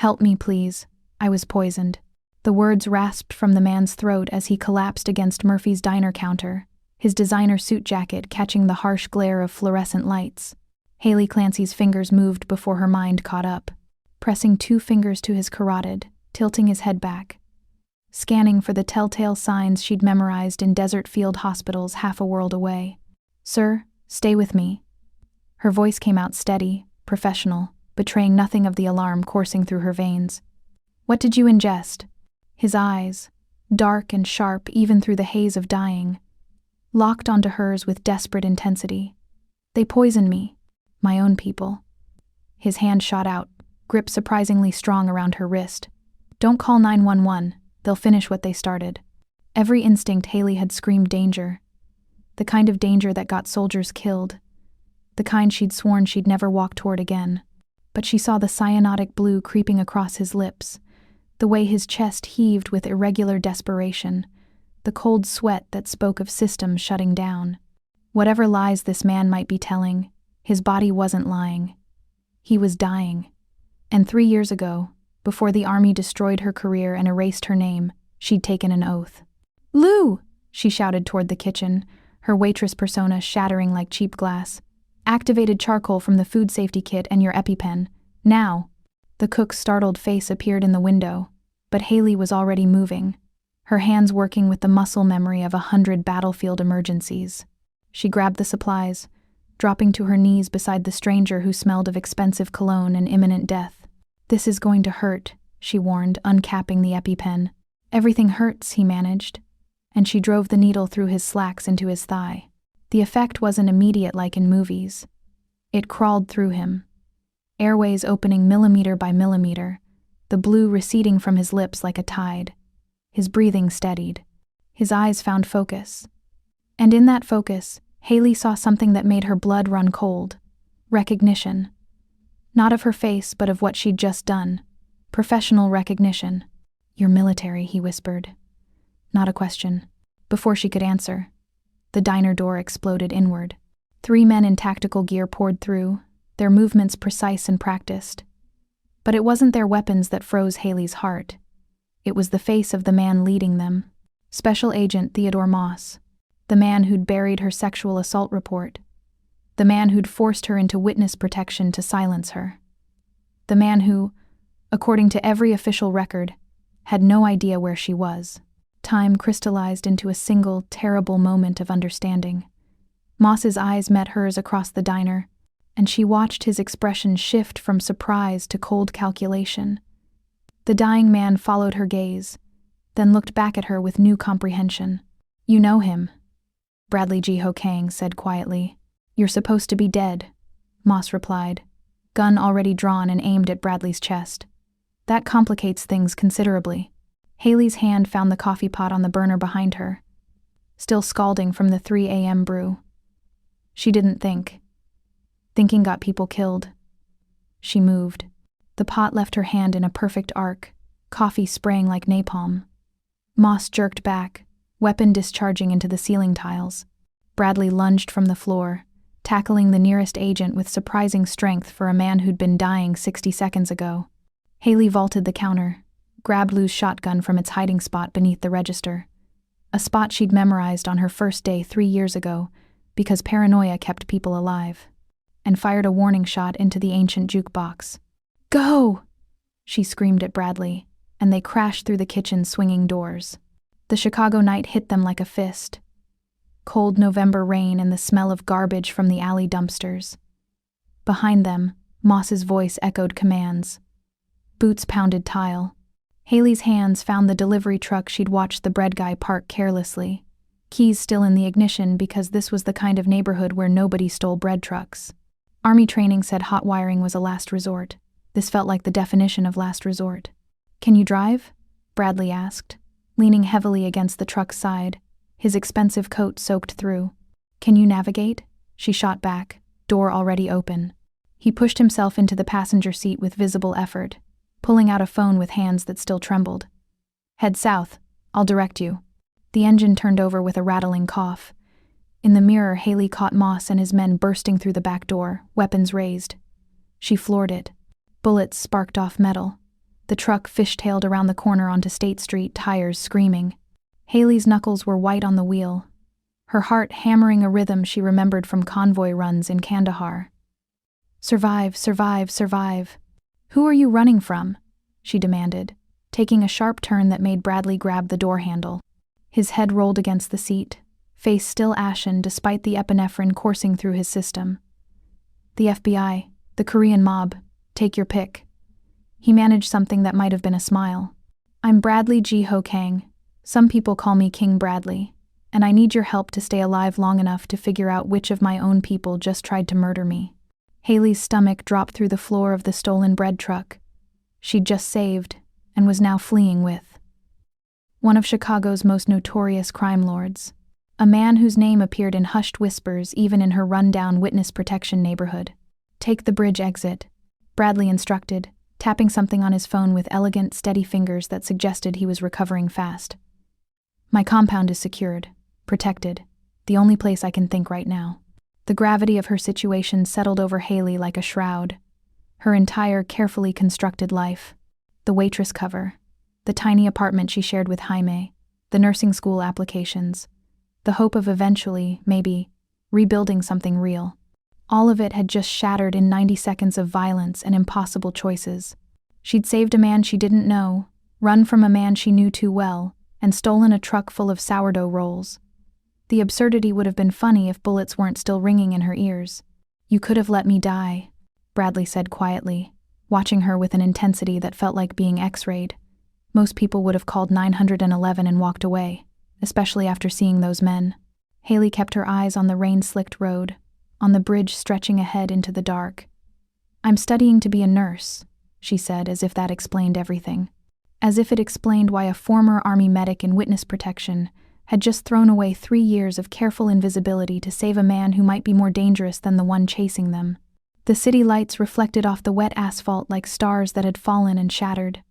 "Help me, please. I was poisoned." The words rasped from the man's throat as he collapsed against Murphy's diner counter, his designer suit jacket catching the harsh glare of fluorescent lights. Haley Clancy's fingers moved before her mind caught up, pressing 2 fingers to his carotid, tilting his head back, scanning for the telltale signs she'd memorized in desert field hospitals half a world away. "Sir, stay with me." Her voice came out steady, professional, betraying nothing of the alarm coursing through her veins. "What did you ingest?" His eyes, dark and sharp even through the haze of dying, locked onto hers with desperate intensity. "They poisoned me. My own people." His hand shot out, grip surprisingly strong around her wrist. "Don't call 911. They'll finish what they started." Every instinct Haley had screamed danger. The kind of danger that got soldiers killed. The kind she'd sworn she'd never walk toward again. But she saw the cyanotic blue creeping across his lips, the way his chest heaved with irregular desperation, the cold sweat that spoke of systems shutting down. Whatever lies this man might be telling, his body wasn't lying. He was dying. And 3 years ago, before the army destroyed her career and erased her name, she'd taken an oath. "Lou!" she shouted toward the kitchen, her waitress persona shattering like cheap glass. "Activated charcoal from the food safety kit and your EpiPen. Now!" The cook's startled face appeared in the window, but Haley was already moving, her hands working with the muscle memory of 100 battlefield emergencies. She grabbed the supplies, dropping to her knees beside the stranger who smelled of expensive cologne and imminent death. "This is going to hurt," she warned, uncapping the EpiPen. "Everything hurts," he managed, and she drove the needle through his slacks into his thigh. The effect wasn't immediate like in movies. It crawled through him, airways opening millimeter by millimeter, the blue receding from his lips like a tide. His breathing steadied. His eyes found focus. And in that focus, Haley saw something that made her blood run cold. Recognition. Not of her face, but of what she'd just done. Professional recognition. "You're military," he whispered. Not a question. Before she could answer, the diner door exploded inward. 3 men in tactical gear poured through, their movements precise and practiced. But it wasn't their weapons that froze Haley's heart. It was the face of the man leading them. Special Agent Theodore Moss. The man who'd buried her sexual assault report. The man who'd forced her into witness protection to silence her. The man who, according to every official record, had no idea where she was. Time crystallized into a single, terrible moment of understanding. Moss's eyes met hers across the diner, and she watched his expression shift from surprise to cold calculation. The dying man followed her gaze, then looked back at her with new comprehension. "You know him," Bradley G. Hokang said quietly. "You're supposed to be dead," Moss replied, gun already drawn and aimed at Bradley's chest. "That complicates things considerably." Haley's hand found the coffee pot on the burner behind her, still scalding from the 3 a.m. brew. She didn't think. Thinking got people killed. She moved. The pot left her hand in a perfect arc, coffee spraying like napalm. Moss jerked back, weapon discharging into the ceiling tiles. Bradley lunged from the floor, tackling the nearest agent with surprising strength for a man who'd been dying 60 seconds ago. Haley vaulted the counter, grabbed Lou's shotgun from its hiding spot beneath the register, a spot she'd memorized on her first day 3 years ago because paranoia kept people alive, and fired a warning shot into the ancient jukebox. "Go!" she screamed at Bradley, and they crashed through the kitchen's swinging doors. The Chicago night hit them like a fist. Cold November rain and the smell of garbage from the alley dumpsters. Behind them, Moss's voice echoed commands. Boots pounded tile. Haley's hands found the delivery truck she'd watched the bread guy park carelessly, keys still in the ignition because this was the kind of neighborhood where nobody stole bread trucks. Army training said hot wiring was a last resort. This felt like the definition of last resort. "Can you drive?" Bradley asked, leaning heavily against the truck's side, his expensive coat soaked through. "Can you navigate?" she shot back, door already open. He pushed himself into the passenger seat with visible effort, pulling out a phone with hands that still trembled. "Head south. I'll direct you." The engine turned over with a rattling cough. In the mirror, Haley caught Moss and his men bursting through the back door, weapons raised. She floored it. Bullets sparked off metal. The truck fishtailed around the corner onto State Street, tires screaming. Haley's knuckles were white on the wheel, her heart hammering a rhythm she remembered from convoy runs in Kandahar. "Survive, survive, survive. Who are you running from?" she demanded, taking a sharp turn that made Bradley grab the door handle. His head rolled against the seat, face still ashen despite the epinephrine coursing through his system. "The FBI, the Korean mob, take your pick." He managed something that might have been a smile. "I'm Bradley G. Ho Kang. Some people call me King Bradley, and I need your help to stay alive long enough to figure out which of my own people just tried to murder me." Haley's stomach dropped through the floor of the stolen bread truck she'd just saved and was now fleeing with. One of Chicago's most notorious crime lords, a man whose name appeared in hushed whispers even in her run-down witness protection neighborhood. "Take the bridge exit," Bradley instructed, tapping something on his phone with elegant, steady fingers that suggested he was recovering fast. "My compound is secured, protected, the only place I can think right now." The gravity of her situation settled over Haley like a shroud. Her entire, carefully constructed life, the Waitress cover, the tiny apartment she shared with Jaime, the nursing school applications, the hope of eventually, maybe, rebuilding something real. All of it had just shattered in 90 seconds of violence and impossible choices. She'd saved a man she didn't know, run from a man she knew too well, and stolen a truck full of sourdough rolls. The absurdity would have been funny if bullets weren't still ringing in her ears. "You could have let me die," Bradley said quietly, watching her with an intensity that felt like being X-rayed. Most people would have called 911 and walked away, especially after seeing those men. Haley kept her eyes on the rain-slicked road, on the bridge stretching ahead into the dark. "I'm studying to be a nurse," she said, as if that explained everything. As if it explained why a former Army medic in witness protection had just thrown away 3 years of careful invisibility to save a man who might be more dangerous than the one chasing them. The city lights reflected off the wet asphalt like stars that had fallen and shattered.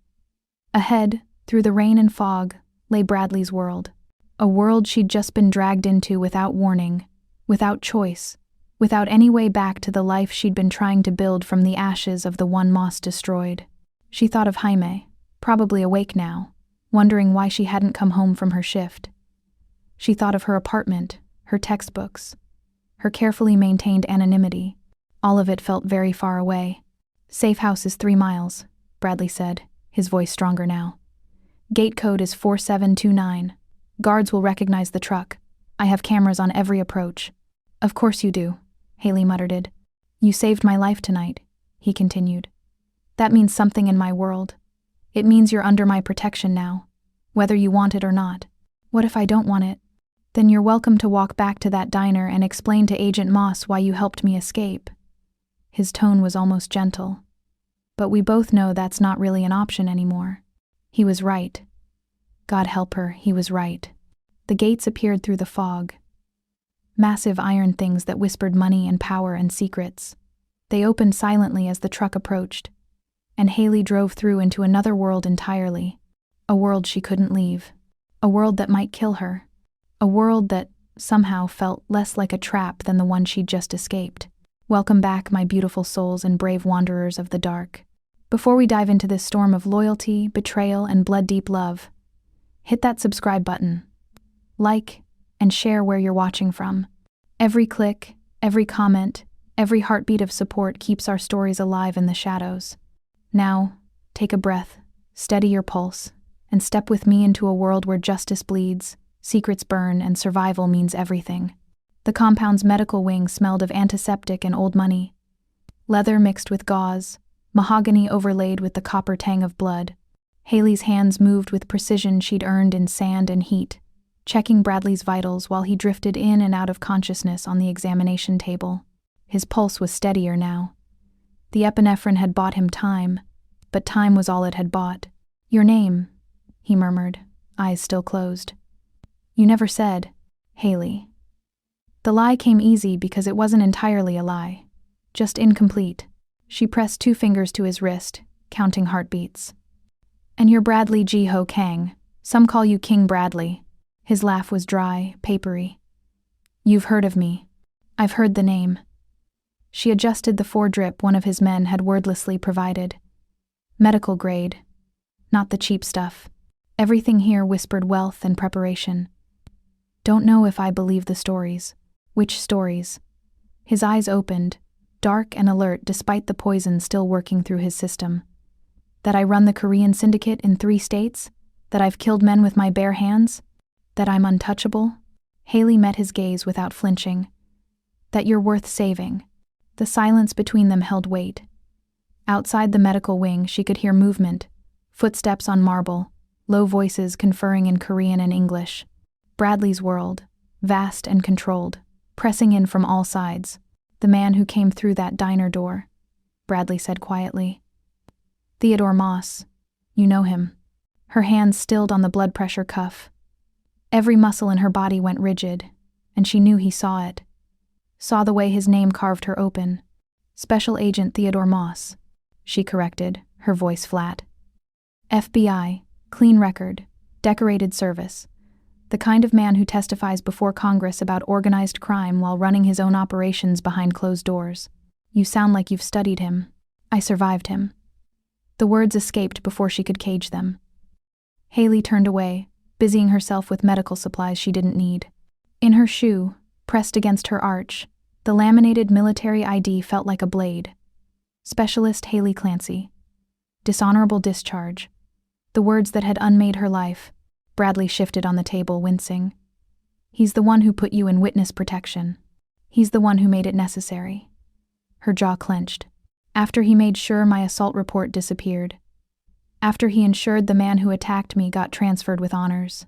Ahead, through the rain and fog, lay Bradley's world. A world she'd just been dragged into without warning, without choice, without any way back to the life she'd been trying to build from the ashes of the one Moss destroyed. She thought of Jaime, probably awake now, wondering why she hadn't come home from her shift. She thought of her apartment, her textbooks, her carefully maintained anonymity. All of it felt very far away. "Safe house is 3 miles, Bradley said, his voice stronger now. "Gate code is 4729. Guards will recognize the truck. I have cameras on every approach." "Of course you do," Haley muttered. "You saved my life tonight," he continued. "That means something in my world. It means you're under my protection now, whether you want it or not." "What if I don't want it?" "Then you're welcome to walk back to that diner and explain to Agent Moss why you helped me escape." His tone was almost gentle. "But we both know that's not really an option anymore." He was right. God help her, he was right. The gates appeared through the fog. Massive iron things that whispered money and power and secrets. They opened silently as the truck approached, and Haley drove through into another world entirely. A world she couldn't leave. A world that might kill her. A world that somehow felt less like a trap than the one she'd just escaped. Welcome back, my beautiful souls and brave wanderers of the dark. Before we dive into this storm of loyalty, betrayal, and blood-deep love, hit that subscribe button. Like and share where you're watching from. Every click, every comment, every heartbeat of support keeps our stories alive in the shadows. Now, take a breath, steady your pulse, and step with me into a world where justice bleeds, secrets burn, and survival means everything. The compound's medical wing smelled of antiseptic and old money. Leather mixed with gauze, mahogany overlaid with the copper tang of blood. Haley's hands moved with precision she'd earned in sand and heat, checking Bradley's vitals while he drifted in and out of consciousness on the examination table. His pulse was steadier now. The epinephrine had bought him time, but time was all it had bought. "Your name," he murmured, eyes still closed. "You never said." "Haley." The lie came easy because it wasn't entirely a lie, just incomplete. She pressed 2 fingers to his wrist, counting heartbeats. "And you're Bradley G. Ho Kang. Some call you King Bradley." His laugh was dry, papery. "You've heard of me." "I've heard the name." She adjusted the 4-drip one of his men had wordlessly provided. "Medical grade. not the cheap stuff. Everything here whispered wealth and preparation. Don't know if I believe the stories. Which stories? His eyes opened, dark and alert despite the poison still working through his system. That I run the Korean syndicate in 3 states? That I've killed men with my bare hands? That I'm untouchable? Haley met his gaze without flinching. That you're worth saving. The silence between them held weight. Outside the medical wing, she could hear movement, footsteps on marble, low voices conferring in Korean and English. Bradley's world, vast and controlled, pressing in from all sides. The man who came through that diner door, Bradley said quietly. Theodore Moss. You know him. Her hands stilled on the blood pressure cuff. Every muscle in her body went rigid, and she knew he saw it. Saw the way his name carved her open. Special Agent Theodore Moss, she corrected, her voice flat. FBI, clean record, decorated service. The kind of man who testifies before Congress about organized crime while running his own operations behind closed doors. You sound like you've studied him. I survived him. The words escaped before she could cage them. Haley turned away, busying herself with medical supplies she didn't need. In her shoe, pressed against her arch, the laminated military ID felt like a blade. Specialist Haley Clancy. Dishonorable discharge. The words that had unmade her life. Bradley shifted on the table, wincing. He's the one who put you in witness protection. He's the one who made it necessary. Her jaw clenched. After he made sure my assault report disappeared. After he ensured the man who attacked me got transferred with honors.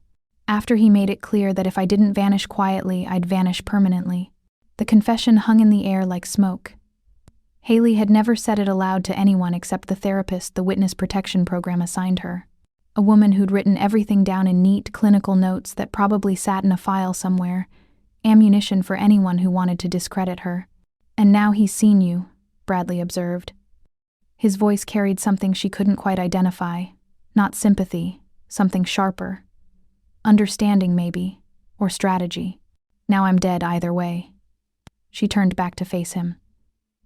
After he made it clear that if I didn't vanish quietly, I'd vanish permanently. The confession hung in the air like smoke. Haley had never said it aloud to anyone except the therapist the witness protection program assigned her. A woman who'd written everything down in neat, clinical notes that probably sat in a file somewhere, ammunition for anyone who wanted to discredit her. And now he's seen you, Bradley observed. His voice carried something she couldn't quite identify. Not sympathy, something sharper. Understanding, maybe, or strategy. Now I'm dead either way. She turned back to face him.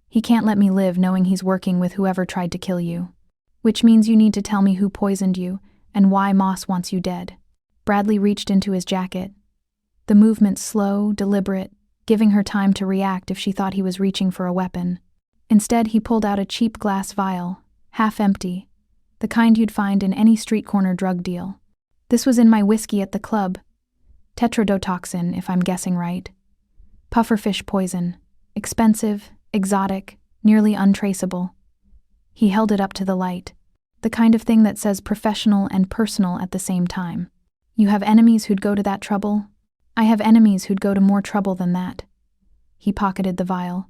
He can't let me live knowing he's working with whoever tried to kill you. Which means you need to tell me who poisoned you and why Moss wants you dead. Bradley reached into his jacket. The movement slow, deliberate, giving her time to react if she thought he was reaching for a weapon. Instead, he pulled out a cheap glass vial, half empty, the kind you'd find in any street corner drug deal. This was in my whiskey at the club. Tetrodotoxin, if I'm guessing right. Pufferfish poison. Expensive, exotic, nearly untraceable. He held it up to the light. The kind of thing that says professional and personal at the same time. You have enemies who'd go to that trouble? I have enemies who'd go to more trouble than that. He pocketed the vial.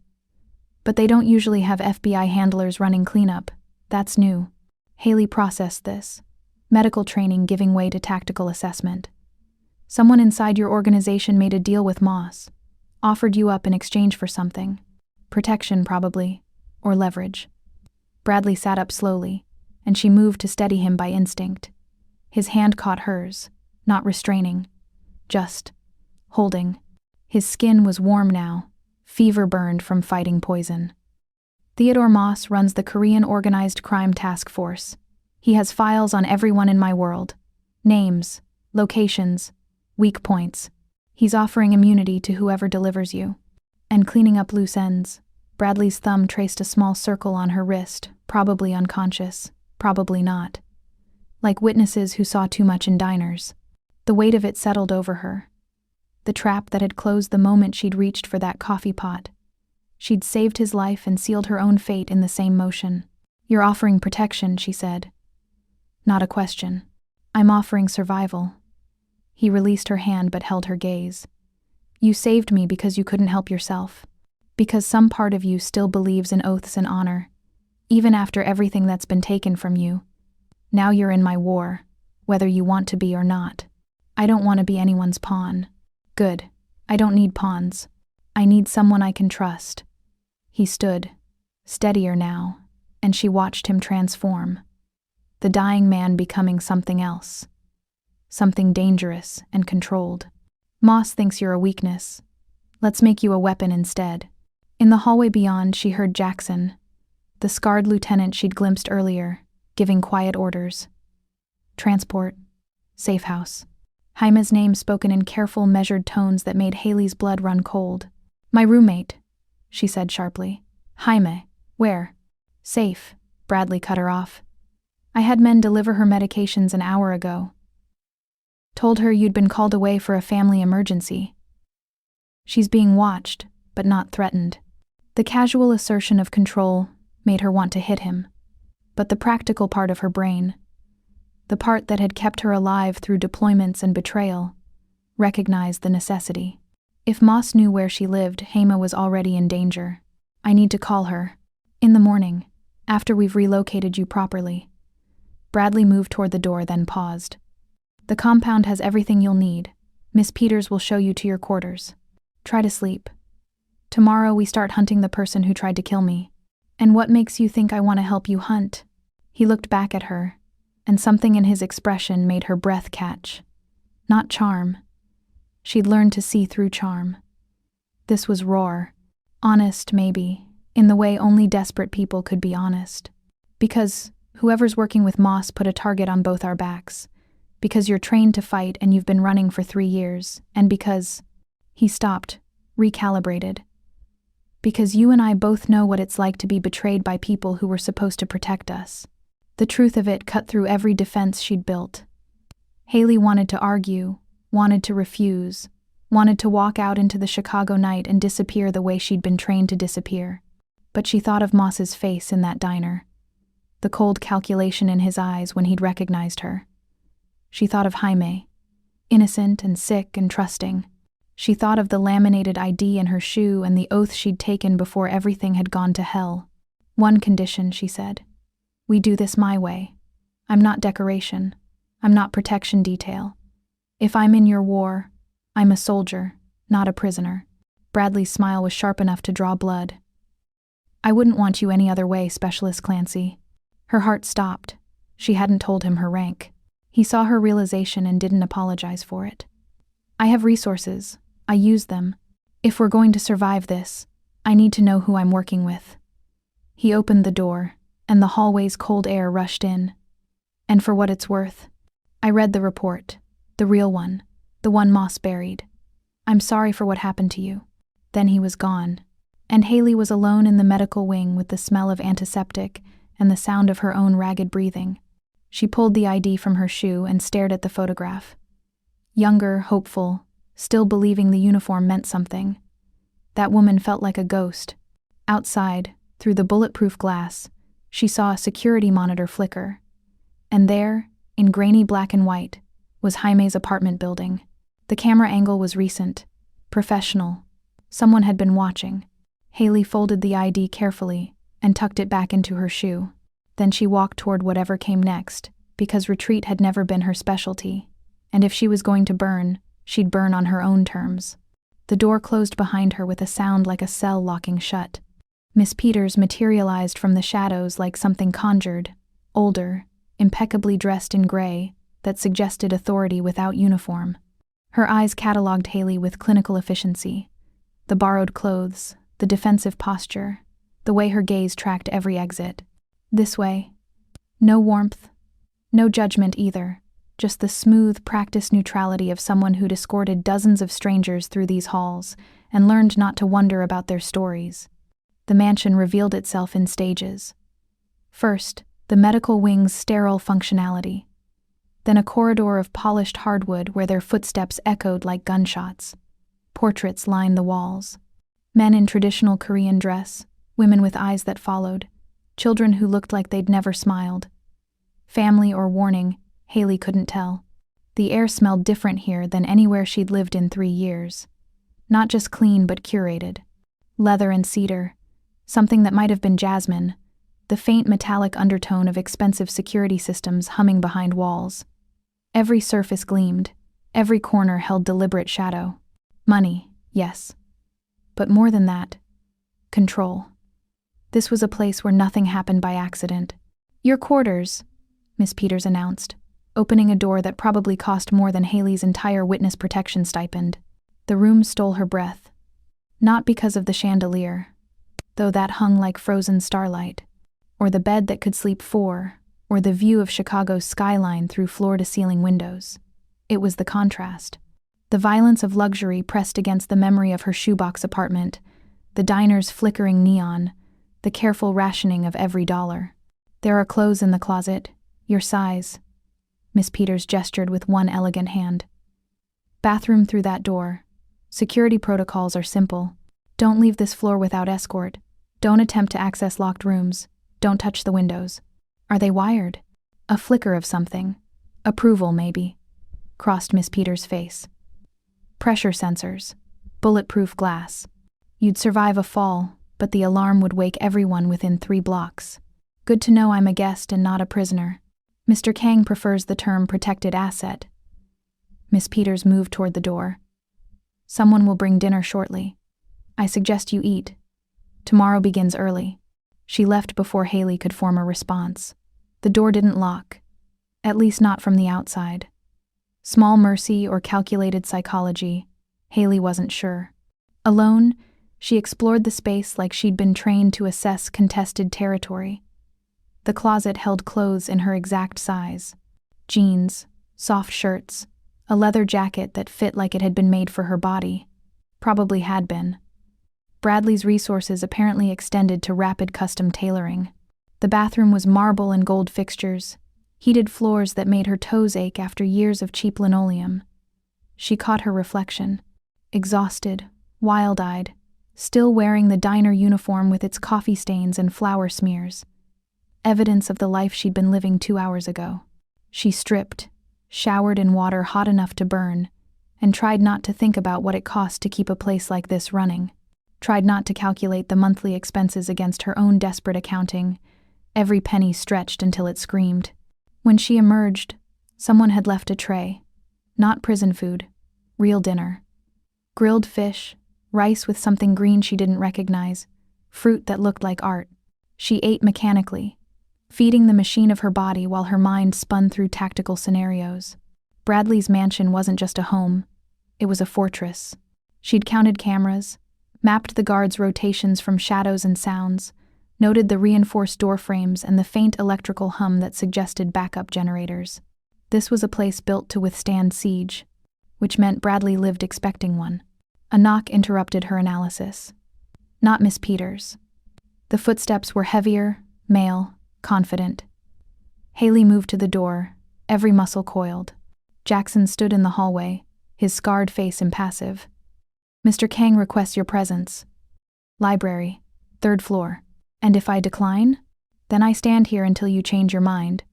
But they don't usually have FBI handlers running cleanup. That's new. Haley processed this. Medical training giving way to tactical assessment. Someone inside your organization made a deal with Moss. Offered you up in exchange for something. Protection, probably. Or leverage. Bradley sat up slowly, and she moved to steady him by instinct. His hand caught hers, not restraining. Just holding. His skin was warm now, fever burned from fighting poison. Theodore Moss runs the Korean Organized Crime Task Force. He has files on everyone in my world. Names, locations, weak points. He's offering immunity to whoever delivers you. And cleaning up loose ends. Bradley's thumb traced a small circle on her wrist, probably unconscious, probably not. Like witnesses who saw too much in diners. The weight of it settled over her. The trap that had closed the moment she'd reached for that coffee pot. She'd saved his life and sealed her own fate in the same motion. You're offering protection, she said. Not a question. I'm offering survival. He released her hand but held her gaze. You saved me because you couldn't help yourself. Because some part of you still believes in oaths and honor, even after everything that's been taken from you. Now you're in my war, whether you want to be or not. I don't want to be anyone's pawn. Good. I don't need pawns. I need someone I can trust. He stood, steadier now, and she watched him transform. The dying man becoming something else. Something dangerous and controlled. Moss thinks you're a weakness. Let's make you a weapon instead. In the hallway beyond, she heard Jackson, the scarred lieutenant she'd glimpsed earlier, giving quiet orders. Transport. Safe house. Jaime's name spoken in careful, measured tones that made Haley's blood run cold. My roommate, she said sharply. Jaime, where? Safe, Bradley cut her off. I had men deliver her medications an hour ago. Told her you'd been called away for a family emergency. She's being watched, but not threatened. The casual assertion of control made her want to hit him. But the practical part of her brain, the part that had kept her alive through deployments and betrayal, recognized the necessity. If Moss knew where she lived, Jaime was already in danger. I need to call her. In the morning, after we've relocated you properly. Bradley moved toward the door, then paused. The compound has everything you'll need. Miss Peters will show you to your quarters. Try to sleep. Tomorrow we start hunting the person who tried to kill me. And what makes you think I want to help you hunt? He looked back at her, and something in his expression made her breath catch. Not charm. She'd learned to see through charm. This was raw. Honest, maybe, in the way only desperate people could be honest. Because whoever's working with Moss put a target on both our backs. Because you're trained to fight and you've been running for 3 years. And because... He stopped, recalibrated. Because you and I both know what it's like to be betrayed by people who were supposed to protect us. The truth of it cut through every defense she'd built. Haley wanted to argue, wanted to refuse, wanted to walk out into the Chicago night and disappear the way she'd been trained to disappear. But she thought of Moss's face in that diner. The cold calculation in his eyes when he'd recognized her. She thought of Jaime, innocent and sick and trusting. She thought of the laminated ID in her shoe and the oath she'd taken before everything had gone to hell. One condition, she said. We do this my way. I'm not decoration. I'm not protection detail. If I'm in your war, I'm a soldier, not a prisoner. Bradley's smile was sharp enough to draw blood. I wouldn't want you any other way, Specialist Clancy. Her heart stopped. She hadn't told him her rank. He saw her realization and didn't apologize for it. I have resources. I use them. If we're going to survive this, I need to know who I'm working with. He opened the door, and the hallway's cold air rushed in. And for what it's worth, I read the report, the real one, the one Moss buried. I'm sorry for what happened to you. Then he was gone, and Haley was alone in the medical wing with the smell of antiseptic and the sound of her own ragged breathing. She pulled the ID from her shoe and stared at the photograph. Younger, hopeful, still believing the uniform meant something. That woman felt like a ghost. Outside, through the bulletproof glass, she saw a security monitor flicker. And there, in grainy black and white, was Jaime's apartment building. The camera angle was recent, professional. Someone had been watching. Haley folded the ID carefully and tucked it back into her shoe. Then she walked toward whatever came next, because retreat had never been her specialty. And if she was going to burn, she'd burn on her own terms. The door closed behind her with a sound like a cell locking shut. Miss Peters materialized from the shadows like something conjured, older, impeccably dressed in gray, that suggested authority without uniform. Her eyes catalogued Haley with clinical efficiency. The borrowed clothes, the defensive posture, the way her gaze tracked every exit. This way. No warmth, no judgment either. Just the smooth, practiced neutrality of someone who'd escorted dozens of strangers through these halls and learned not to wonder about their stories. The mansion revealed itself in stages. First, the medical wing's sterile functionality. Then a corridor of polished hardwood where their footsteps echoed like gunshots. Portraits lined the walls. Men in traditional Korean dress, women with eyes that followed, children who looked like they'd never smiled. Family or warning, Haley couldn't tell. The air smelled different here than anywhere she'd lived in 3 years. Not just clean but curated. Leather and cedar, something that might have been jasmine, the faint metallic undertone of expensive security systems humming behind walls. Every surface gleamed, every corner held deliberate shadow. Money, yes. But more than that, control. This was a place where nothing happened by accident. Your quarters, Miss Peters announced, opening a door that probably cost more than Haley's entire witness protection stipend. The room stole her breath. Not because of the chandelier, though that hung like frozen starlight, or the bed that could sleep 4, or the view of Chicago's skyline through floor-to-ceiling windows. It was the contrast. The violence of luxury pressed against the memory of her shoebox apartment, the diner's flickering neon, the careful rationing of every dollar. "There are clothes in the closet, your size." Miss Peters gestured with one elegant hand. "Bathroom through that door. Security protocols are simple. Don't leave this floor without escort. Don't attempt to access locked rooms. Don't touch the windows." "Are they wired?" A flicker of something. Approval, maybe. Crossed Miss Peters' face. "Pressure sensors. Bulletproof glass. You'd survive a fall, but the alarm would wake everyone within 3 blocks. Good to know I'm a guest and not a prisoner. Mr. Kang prefers the term protected asset." Miss Peters moved toward the door. "Someone will bring dinner shortly. I suggest you eat. Tomorrow begins early." She left before Haley could form a response. The door didn't lock, at least not from the outside. Small mercy or calculated psychology, Haley wasn't sure. Alone, she explored the space like she'd been trained to assess contested territory. The closet held clothes in her exact size. Jeans, soft shirts, a leather jacket that fit like it had been made for her body. Probably had been. Bradley's resources apparently extended to rapid custom tailoring. The bathroom was marble and gold fixtures, heated floors that made her toes ache after years of cheap linoleum. She caught her reflection. Exhausted, wild-eyed, still wearing the diner uniform with its coffee stains and flour smears. Evidence of the life she'd been living 2 hours ago. She stripped, showered in water hot enough to burn, and tried not to think about what it cost to keep a place like this running. Tried not to calculate the monthly expenses against her own desperate accounting, every penny stretched until it screamed. When she emerged, someone had left a tray. Not prison food, real dinner. Grilled fish, rice with something green she didn't recognize, fruit that looked like art. She ate mechanically, feeding the machine of her body while her mind spun through tactical scenarios. Bradley's mansion wasn't just a home, it was a fortress. She'd counted cameras, mapped the guards' rotations from shadows and sounds, noted the reinforced door frames and the faint electrical hum that suggested backup generators. This was a place built to withstand siege, which meant Bradley lived expecting one. A knock interrupted her analysis. Not Miss Peters. The footsteps were heavier, male, confident. Haley moved to the door, every muscle coiled. Jackson stood in the hallway, his scarred face impassive. "Mr. Kang requests your presence. Library, 3rd floor. And if I decline, then I stand here until you change your mind."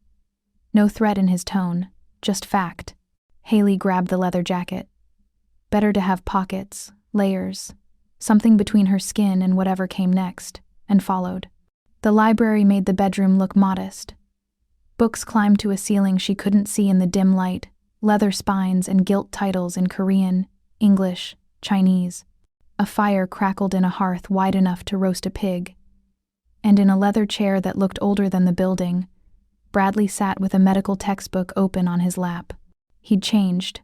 No threat in his tone, just fact. Haley grabbed the leather jacket. Better to have pockets, layers, something between her skin and whatever came next, and followed. The library made the bedroom look modest. Books climbed to a ceiling she couldn't see in the dim light, leather spines and gilt titles in Korean, English, Chinese. A fire crackled in a hearth wide enough to roast a pig. And in a leather chair that looked older than the building, Bradley sat with a medical textbook open on his lap. He'd changed.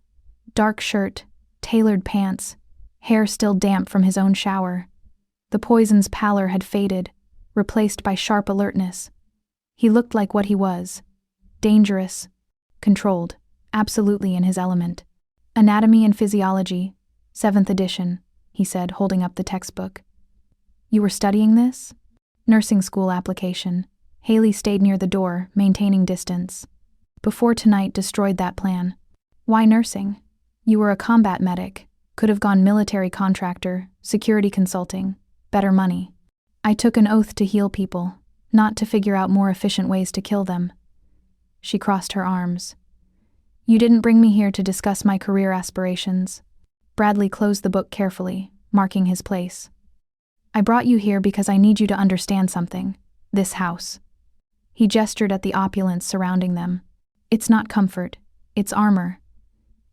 Dark shirt, tailored pants, hair still damp from his own shower. The poison's pallor had faded, replaced by sharp alertness. He looked like what he was. Dangerous, controlled, absolutely in his element. "Anatomy and Physiology, 7th edition," he said, holding up the textbook. "You were studying this?" "Nursing school application." Haley stayed near the door, maintaining distance. "Before tonight destroyed that plan." "Why nursing? You were a combat medic. Could have gone military contractor, security consulting, better money." "I took an oath to heal people, not to figure out more efficient ways to kill them." She crossed her arms. "You didn't bring me here to discuss my career aspirations." Bradley closed the book carefully, marking his place. "I brought you here because I need you to understand something. This house." He gestured at the opulence surrounding them. "It's not comfort, it's armor.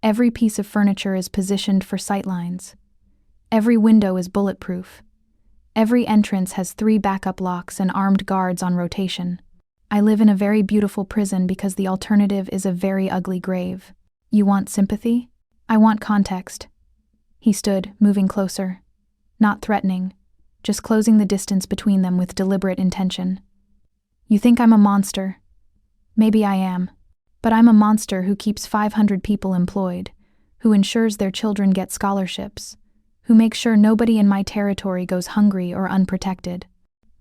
Every piece of furniture is positioned for sightlines. Every window is bulletproof. Every entrance has 3 backup locks and armed guards on rotation. I live in a very beautiful prison because the alternative is a very ugly grave. You want sympathy? I want context." He stood, moving closer. Not threatening, just closing the distance between them with deliberate intention. "You think I'm a monster. Maybe I am. But I'm a monster who keeps 500 people employed, who ensures their children get scholarships, who makes sure nobody in my territory goes hungry or unprotected.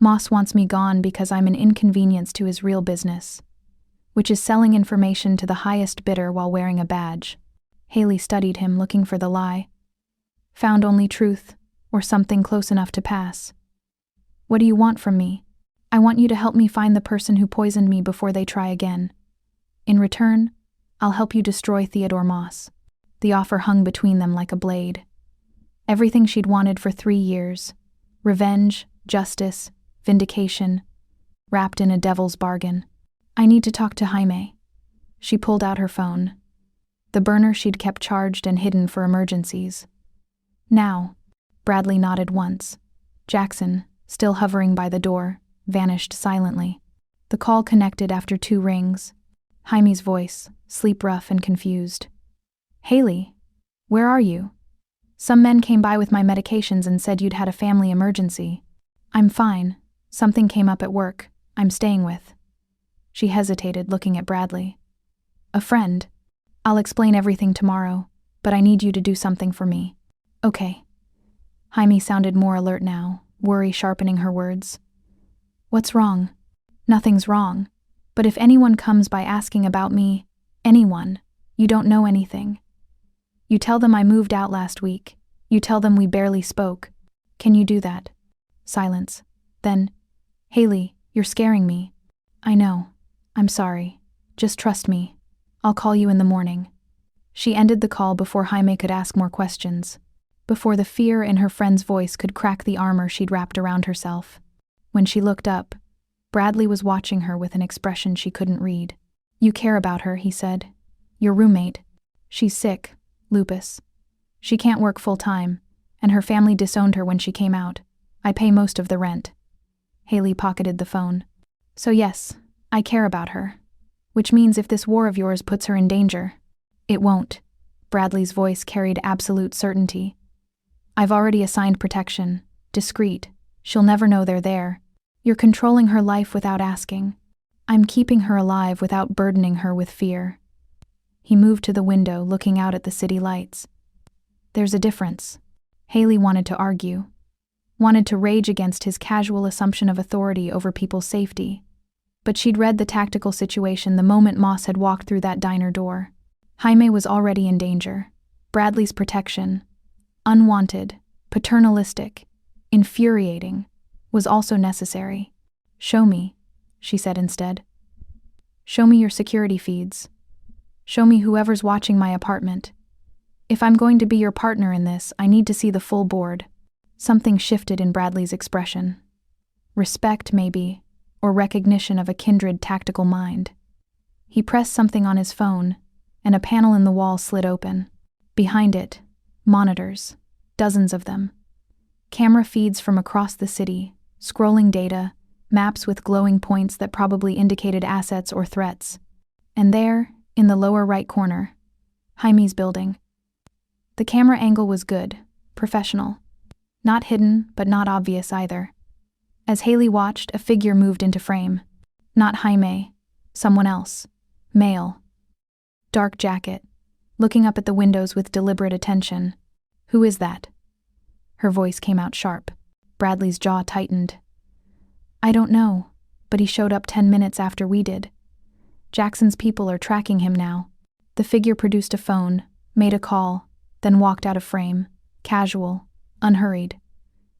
Moss wants me gone because I'm an inconvenience to his real business, which is selling information to the highest bidder while wearing a badge. Haley studied him, looking for the lie. Found only truth, or something close enough to pass. What do you want from me? I want you to help me find the person who poisoned me before they try again. In return, I'll help you destroy Theodore Moss. The offer hung between them like a blade. Everything she'd wanted for 3 years. Revenge, justice, vindication, wrapped in a devil's bargain. I need to talk to Jaime. She pulled out her phone. The burner she'd kept charged and hidden for emergencies. Now, Bradley nodded once. Jackson, still hovering by the door, vanished silently. The call connected after 2 rings. Jaime's voice, sleep-rough and confused. Haley, where are you? Some men came by with my medications and said you'd had a family emergency. I'm fine. Something came up at work. I'm staying with. She hesitated, looking at Bradley. A friend. I'll explain everything tomorrow, but I need you to do something for me. Okay. Jaime sounded more alert now, worry sharpening her words. What's wrong? Nothing's wrong. But if anyone comes by asking about me, anyone, you don't know anything. You tell them I moved out last week. You tell them we barely spoke. Can you do that? Silence. Then, Haley, you're scaring me. I know. I'm sorry. Just trust me. I'll call you in the morning. She ended the call before Jaime could ask more questions, before the fear in her friend's voice could crack the armor she'd wrapped around herself. When she looked up, Bradley was watching her with an expression she couldn't read. You care about her, he said. Your roommate. She's sick, lupus. She can't work full-time, and her family disowned her when she came out. I pay most of the rent. Haley pocketed the phone. So yes, I care about her. Which means if this war of yours puts her in danger. It won't. Bradley's voice carried absolute certainty. I've already assigned protection. Discreet. She'll never know they're there. You're controlling her life without asking. I'm keeping her alive without burdening her with fear. He moved to the window, looking out at the city lights. There's a difference. Haley wanted to argue. Wanted to rage against his casual assumption of authority over people's safety. But she'd read the tactical situation the moment Moss had walked through that diner door. Jaime was already in danger. Bradley's protection, unwanted, paternalistic, infuriating, was also necessary. Show me, she said instead. Show me your security feeds. Show me whoever's watching my apartment. If I'm going to be your partner in this, I need to see the full board. Something shifted in Bradley's expression. Respect, maybe, or recognition of a kindred tactical mind. He pressed something on his phone, and a panel in the wall slid open. Behind it, monitors, dozens of them. Camera feeds from across the city, scrolling data, maps with glowing points that probably indicated assets or threats. And there, in the lower right corner, Jaime's building. The camera angle was good, professional. Not hidden, but not obvious either. As Haley watched, a figure moved into frame. Not Jaime, someone else. Male. Dark jacket, looking up at the windows with deliberate attention. Who is that? Her voice came out sharp. Bradley's jaw tightened. I don't know, but he showed up 10 minutes after we did. Jackson's people are tracking him now. The figure produced a phone, made a call, then walked out of frame, casual, unhurried.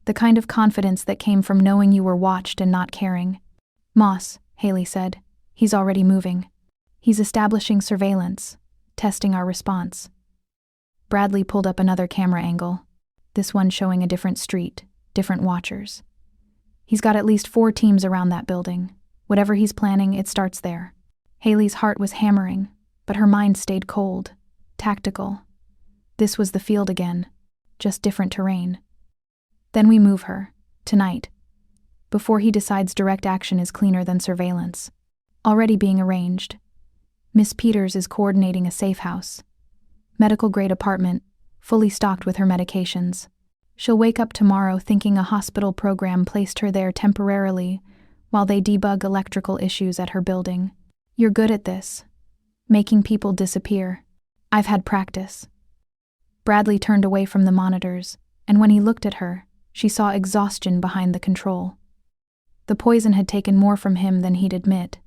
The kind of confidence that came from knowing you were watched and not caring. Moss, Haley said. He's already moving. He's establishing surveillance, testing our response. Bradley pulled up another camera angle, this one showing a different street, different watchers. He's got at least 4 teams around that building. Whatever he's planning, it starts there. Haley's heart was hammering, but her mind stayed cold, tactical. This was the field again, just different terrain. Then we move her, tonight, before he decides direct action is cleaner than surveillance. Already being arranged. Miss Peters is coordinating a safe house. Medical-grade apartment, fully stocked with her medications. She'll wake up tomorrow thinking a hospital program placed her there temporarily while they debug electrical issues at her building. You're good at this. Making people disappear. I've had practice. Bradley turned away from the monitors, and when he looked at her, she saw exhaustion behind the control. The poison had taken more from him than he'd admit.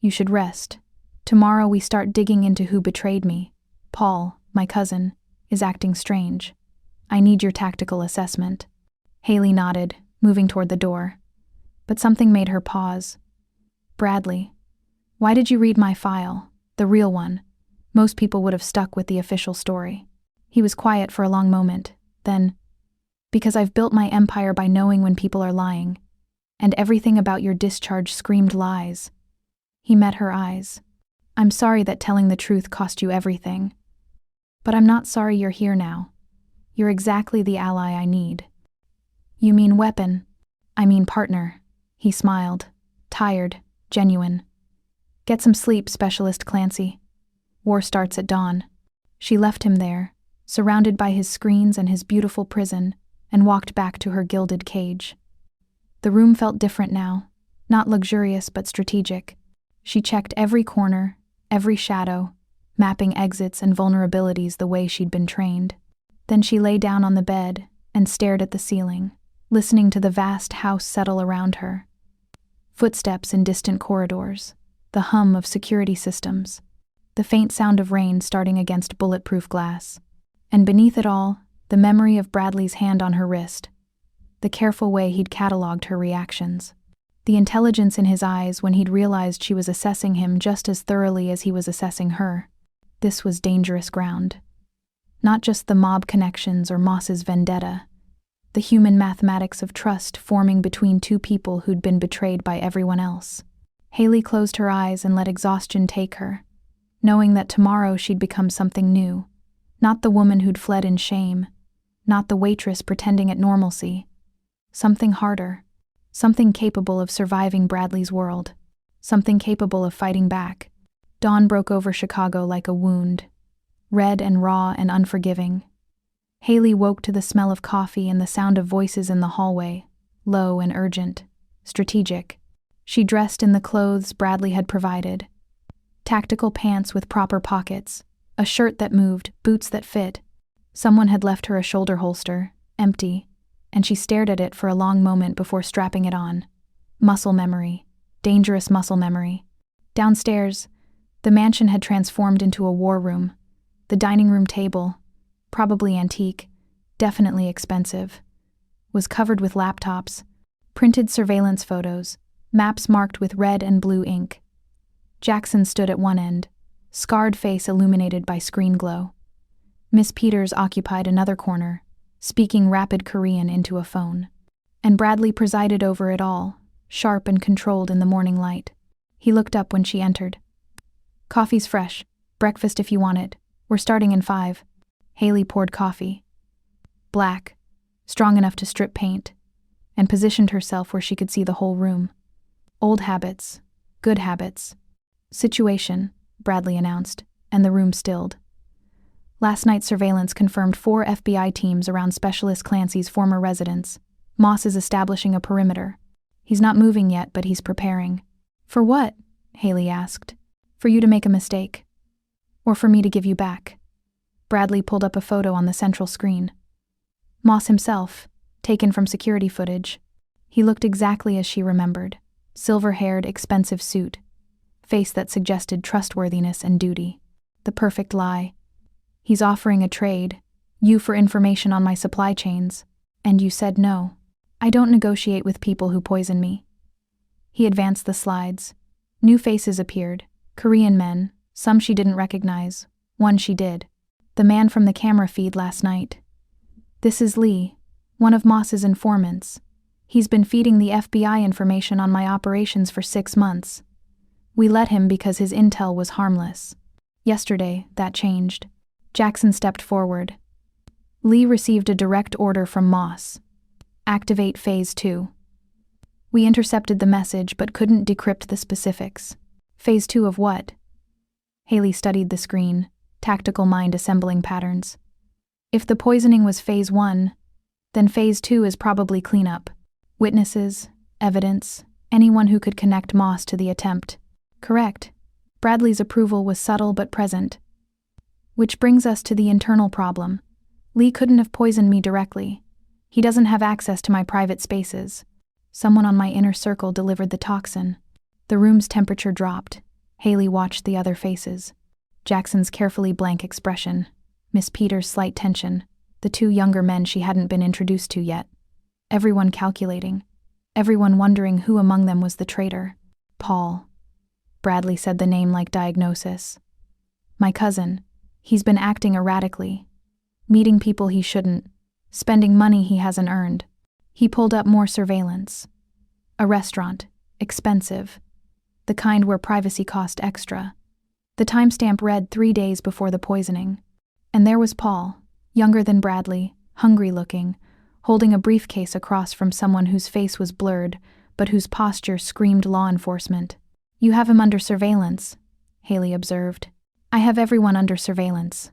You should rest. Tomorrow we start digging into who betrayed me. Paul, my cousin, is acting strange. I need your tactical assessment. Haley nodded, moving toward the door. But something made her pause. Bradley, why did you read my file, the real one? Most people would have stuck with the official story. He was quiet for a long moment, then, because I've built my empire by knowing when people are lying, and everything about your discharge screamed lies. He met her eyes. I'm sorry that telling the truth cost you everything. But I'm not sorry you're here now. You're exactly the ally I need. You mean weapon? I mean partner. He smiled, tired, genuine. Get some sleep, Specialist Clancy. War starts at dawn. She left him there, surrounded by his screens and his beautiful prison, and walked back to her gilded cage. The room felt different now, not luxurious but strategic. She checked every corner, every shadow, mapping exits and vulnerabilities the way she'd been trained. Then she lay down on the bed and stared at the ceiling, listening to the vast house settle around her. Footsteps in distant corridors, the hum of security systems, the faint sound of rain starting against bulletproof glass. And beneath it all, the memory of Bradley's hand on her wrist, the careful way he'd catalogued her reactions, the intelligence in his eyes when he'd realized she was assessing him just as thoroughly as he was assessing her. This was dangerous ground. Not just the mob connections or Moss's vendetta, the human mathematics of trust forming between two people who'd been betrayed by everyone else. Haley closed her eyes and let exhaustion take her, knowing that tomorrow she'd become something new. Not the woman who'd fled in shame, not the waitress pretending at normalcy. Something harder, something capable of surviving Bradley's world, something capable of fighting back. Dawn broke over Chicago like a wound, red and raw and unforgiving. Haley woke to the smell of coffee and the sound of voices in the hallway, low and urgent, strategic. She dressed in the clothes Bradley had provided. Tactical pants with proper pockets, a shirt that moved, boots that fit. Someone had left her a shoulder holster, empty, and she stared at it for a long moment before strapping it on. Muscle memory. Dangerous muscle memory. Downstairs, the mansion had transformed into a war room. The dining room table, probably antique, definitely expensive, was covered with laptops, printed surveillance photos, maps marked with red and blue ink. Jackson stood at one end, scarred face illuminated by screen glow. Miss Peters occupied another corner, speaking rapid Korean into a phone. And Bradley presided over it all, sharp and controlled in the morning light. He looked up when she entered. Coffee's fresh. Breakfast if you want it. We're starting in 5. Haley poured coffee. Black, strong enough to strip paint, and positioned herself where she could see the whole room. Old habits, good habits. Situation, Bradley announced, and the room stilled. Last night's surveillance confirmed 4 FBI teams around Specialist Clancy's former residence. Moss is establishing a perimeter. He's not moving yet, but he's preparing. For what? Haley asked. For you to make a mistake. Or for me to give you back. Bradley pulled up a photo on the central screen. Moss himself, taken from security footage. He looked exactly as she remembered. Silver-haired, expensive suit. Face that suggested trustworthiness and duty. The perfect lie. He's offering a trade. You for information on my supply chains. And you said no. I don't negotiate with people who poison me. He advanced the slides. New faces appeared. Korean men, some she didn't recognize. One she did. The man from the camera feed last night. This is Lee, one of Moss's informants. He's been feeding the FBI information on my operations for 6 months. We let him because his intel was harmless. Yesterday, that changed. Jackson stepped forward. Lee received a direct order from Moss. Activate Phase 2. We intercepted the message but couldn't decrypt the specifics. Phase 2 of what? Haley studied the screen, tactical mind assembling patterns. If the poisoning was Phase 1, then Phase 2 is probably cleanup. Witnesses, evidence, anyone who could connect Moss to the attempt. Correct. Bradley's approval was subtle but present. Which brings us to the internal problem. Lee couldn't have poisoned me directly. He doesn't have access to my private spaces. Someone on my inner circle delivered the toxin. The room's temperature dropped. Haley watched the other faces. Jackson's carefully blank expression, Miss Peters' slight tension, the two younger men she hadn't been introduced to yet. Everyone calculating. Everyone wondering who among them was the traitor. Paul. Bradley said the name like diagnosis. My cousin. He's been acting erratically. Meeting people he shouldn't. Spending money he hasn't earned. He pulled up more surveillance. A restaurant. Expensive. The kind where privacy cost extra. The timestamp read 3 days before the poisoning. And there was Paul, younger than Bradley, hungry-looking, holding a briefcase across from someone whose face was blurred, but whose posture screamed law enforcement. You have him under surveillance, Haley observed. I have everyone under surveillance.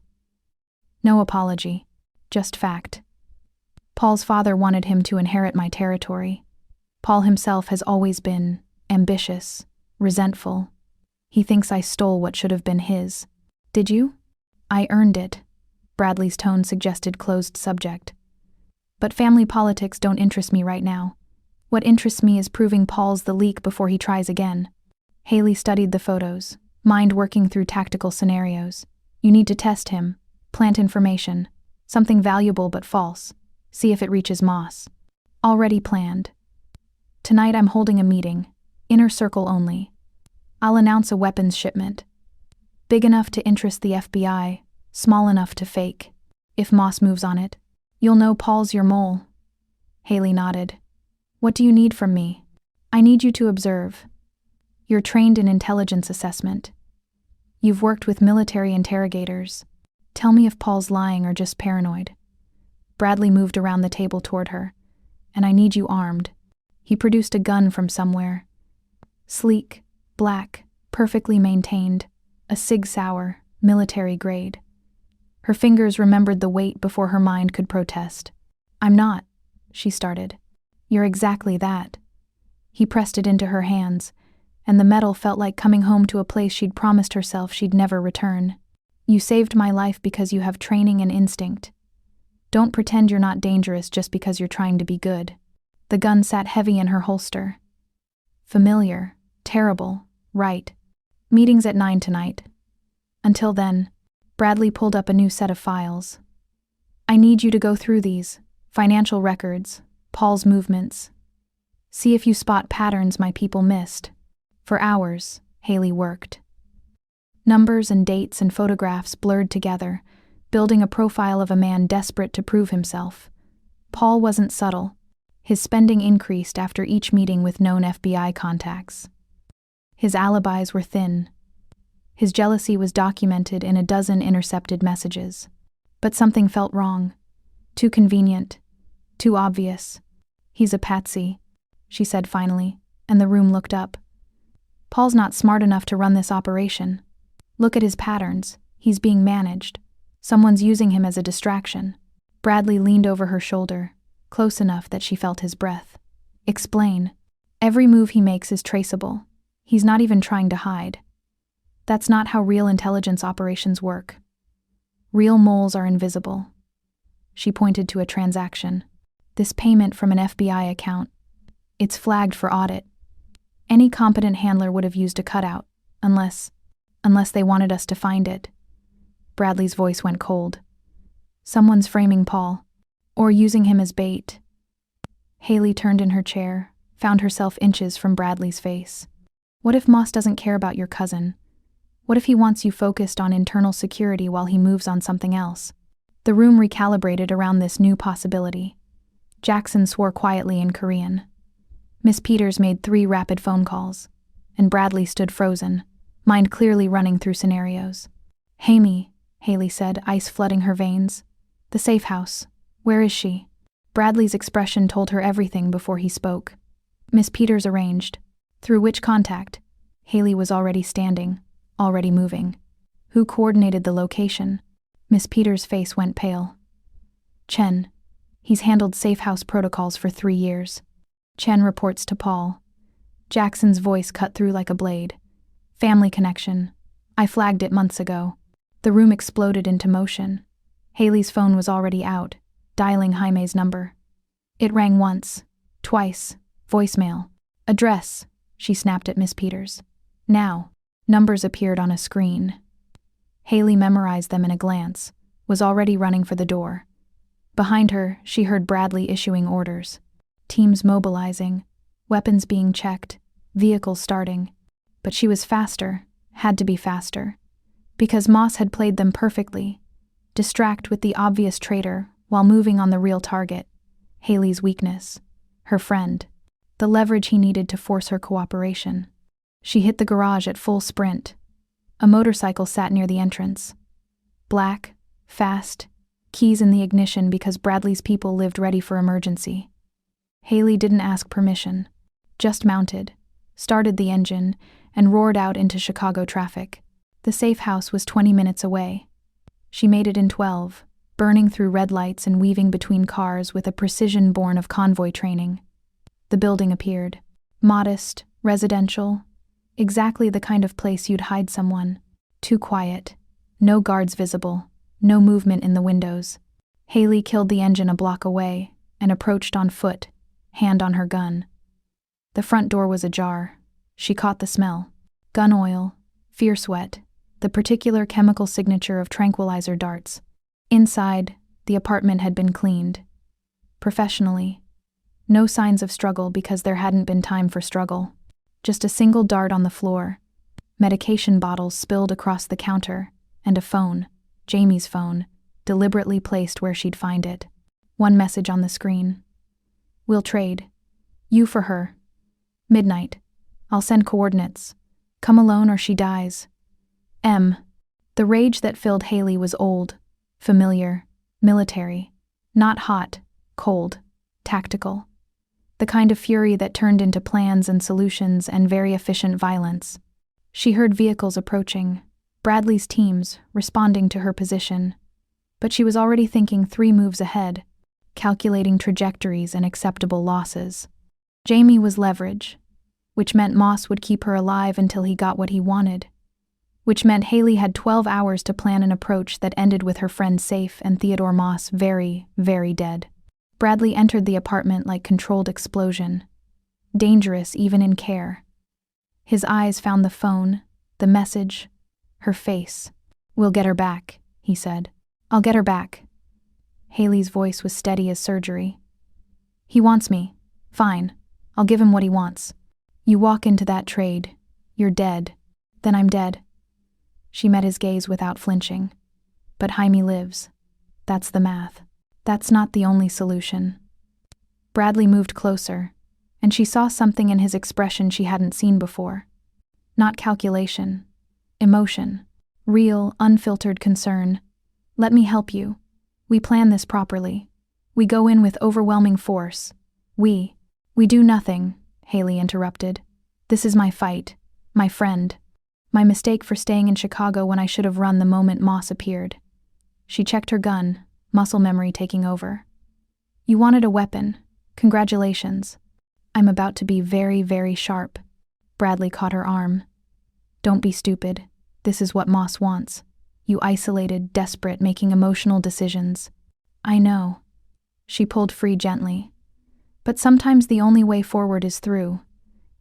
No apology, just fact. Paul's father wanted him to inherit my territory. Paul himself has always been ambitious, resentful. He thinks I stole what should have been his. Did you? I earned it. Bradley's tone suggested closed subject. But family politics don't interest me right now. What interests me is proving Paul's the leak before he tries again. Haley studied the photos, mind working through tactical scenarios. You need to test him, plant information, something valuable but false. See if it reaches Moss. Already planned. Tonight I'm holding a meeting, inner circle only. I'll announce a weapons shipment. Big enough to interest the FBI, small enough to fake. If Moss moves on it, you'll know Paul's your mole. Haley nodded. What do you need from me? I need you to observe. You're trained in intelligence assessment. You've worked with military interrogators. Tell me if Paul's lying or just paranoid. Bradley moved around the table toward her. And I need you armed. He produced a gun from somewhere. Sleek, black, perfectly maintained, a Sig Sauer, military grade. Her fingers remembered the weight before her mind could protest. I'm not, she started. You're exactly that. He pressed it into her hands, and the metal felt like coming home to a place she'd promised herself she'd never return. You saved my life because you have training and instinct. Don't pretend you're not dangerous just because you're trying to be good. The gun sat heavy in her holster. Familiar, terrible, right. Meeting's at 9 tonight. Until then, Bradley pulled up a new set of files. I need you to go through these, financial records, Paul's movements. See if you spot patterns my people missed. For hours, Haley worked. Numbers and dates and photographs blurred together, building a profile of a man desperate to prove himself. Paul wasn't subtle. His spending increased after each meeting with known FBI contacts. His alibis were thin. His jealousy was documented in a dozen intercepted messages. But something felt wrong. Too convenient. Too obvious. He's a patsy, she said finally, and the room looked up. Paul's not smart enough to run this operation. Look at his patterns. He's being managed. Someone's using him as a distraction. Bradley leaned over her shoulder, close enough that she felt his breath. Explain. Every move he makes is traceable. He's not even trying to hide. That's not how real intelligence operations work. Real moles are invisible. She pointed to a transaction. This payment from an FBI account. It's flagged for audit. Any competent handler would have used a cutout, unless they wanted us to find it. Bradley's voice went cold. Someone's framing Paul, or using him as bait. Haley turned in her chair, found herself inches from Bradley's face. What if Moss doesn't care about your cousin? What if he wants you focused on internal security while he moves on something else? The room recalibrated around this new possibility. Jackson swore quietly in Korean. Miss Peters made 3 rapid phone calls, and Bradley stood frozen, mind clearly running through scenarios. Hamie, Haley said, ice flooding her veins. The safe house. Where is she? Bradley's expression told her everything before he spoke. Miss Peters arranged. Through which contact? Haley was already standing, already moving. Who coordinated the location? Miss Peters' face went pale. Chen. He's handled safe house protocols for 3 years. Chen reports to Paul. Jackson's voice cut through like a blade. Family connection. I flagged it months ago. The room exploded into motion. Haley's phone was already out, dialing Jaime's number. It rang once, twice, voicemail. Address, she snapped at Miss Peters. Now, numbers appeared on a screen. Haley memorized them in a glance, was already running for the door. Behind her, she heard Bradley issuing orders. Teams mobilizing, weapons being checked, vehicles starting. But she was faster, had to be faster. Because Moss had played them perfectly. Distract with the obvious traitor while moving on the real target. Haley's weakness. Her friend. The leverage he needed to force her cooperation. She hit the garage at full sprint. A motorcycle sat near the entrance. Black, fast, keys in the ignition because Bradley's people lived ready for emergency. Haley didn't ask permission. Just mounted, started the engine, and roared out into Chicago traffic. The safe house was 20 minutes away. She made it in 12, burning through red lights and weaving between cars with a precision born of convoy training. The building appeared. Modest, residential, exactly the kind of place you'd hide someone. Too quiet. No guards visible. No movement in the windows. Haley killed the engine a block away and approached on foot, hand on her gun. The front door was ajar. She caught the smell. Gun oil, fierce sweat, the particular chemical signature of tranquilizer darts. Inside, the apartment had been cleaned. Professionally. No signs of struggle because there hadn't been time for struggle. Just a single dart on the floor, medication bottles spilled across the counter, and a phone, Jamie's phone, deliberately placed where she'd find it. One message on the screen. We'll trade. You for her. Midnight. I'll send coordinates. Come alone or she dies. M. The rage that filled Haley was old, familiar, military. Not hot, cold, tactical. The kind of fury that turned into plans and solutions and very efficient violence. She heard vehicles approaching, Bradley's teams responding to her position. But she was already thinking 3 moves ahead, calculating trajectories and acceptable losses. Jamie was leverage, which meant Moss would keep her alive until he got what he wanted, which meant Haley had 12 hours to plan an approach that ended with her friend safe and Theodore Moss very, very dead. Bradley entered the apartment like controlled explosion, dangerous even in care. His eyes found the phone, the message, her face. We'll get her back, he said. I'll get her back. Haley's voice was steady as surgery. He wants me. Fine. I'll give him what he wants. You walk into that trade. You're dead. Then I'm dead. She met his gaze without flinching. But Jaime lives. That's the math. That's not the only solution. Bradley moved closer, and she saw something in his expression she hadn't seen before. Not calculation. Emotion. Real, unfiltered concern. Let me help you. We plan this properly. We go in with overwhelming force. We do nothing, Haley interrupted. This is my fight. My friend. My mistake for staying in Chicago when I should have run the moment Moss appeared. She checked her gun, muscle memory taking over. You wanted a weapon. Congratulations. I'm about to be very, very sharp. Bradley caught her arm. Don't be stupid. This is what Moss wants. You isolated, desperate, making emotional decisions. I know. She pulled free gently. But sometimes the only way forward is through.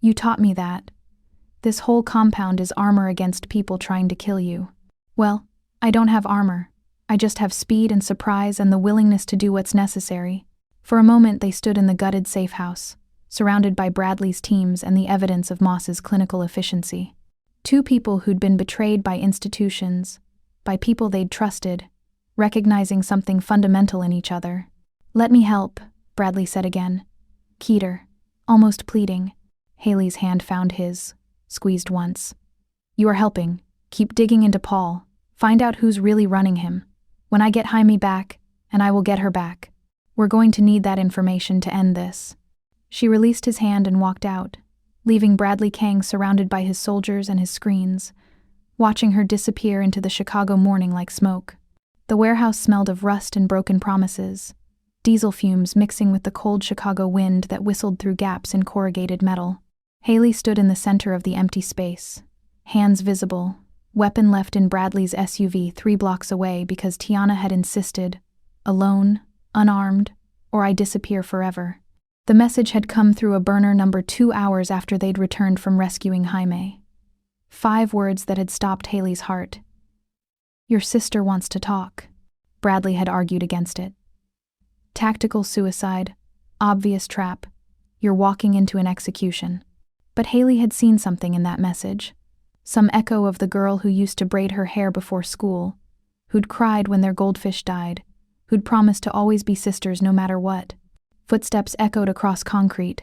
You taught me that. This whole compound is armor against people trying to kill you. Well, I don't have armor. I just have speed and surprise and the willingness to do what's necessary. For a moment they stood in the gutted safe house, surrounded by Bradley's teams and the evidence of Moss's clinical efficiency. 2 people who'd been betrayed by institutions, by people they'd trusted, recognizing something fundamental in each other. Let me help, Bradley said again. Keeter, almost pleading. Haley's hand found his, squeezed once. You are helping. Keep digging into Paul. Find out who's really running him. When I get Jaime back, and I will get her back. We're going to need that information to end this. She released his hand and walked out, leaving Bradley Kang surrounded by his soldiers and his screens, watching her disappear into the Chicago morning like smoke. The warehouse smelled of rust and broken promises, diesel fumes mixing with the cold Chicago wind that whistled through gaps in corrugated metal. Haley stood in the center of the empty space, Hands visible, weapon left in Bradley's SUV 3 blocks away because Tiana had insisted, alone, unarmed, or I disappear forever. The message had come through a burner number 2 hours after they'd returned from rescuing Jaime. 5 words that had stopped Haley's heart. Your sister wants to talk. Bradley had argued against it. Tactical suicide, obvious trap, you're walking into an execution. But Haley had seen something in that message. Some echo of the girl who used to braid her hair before school, who'd cried when their goldfish died, who'd promised to always be sisters no matter what. Footsteps echoed across concrete,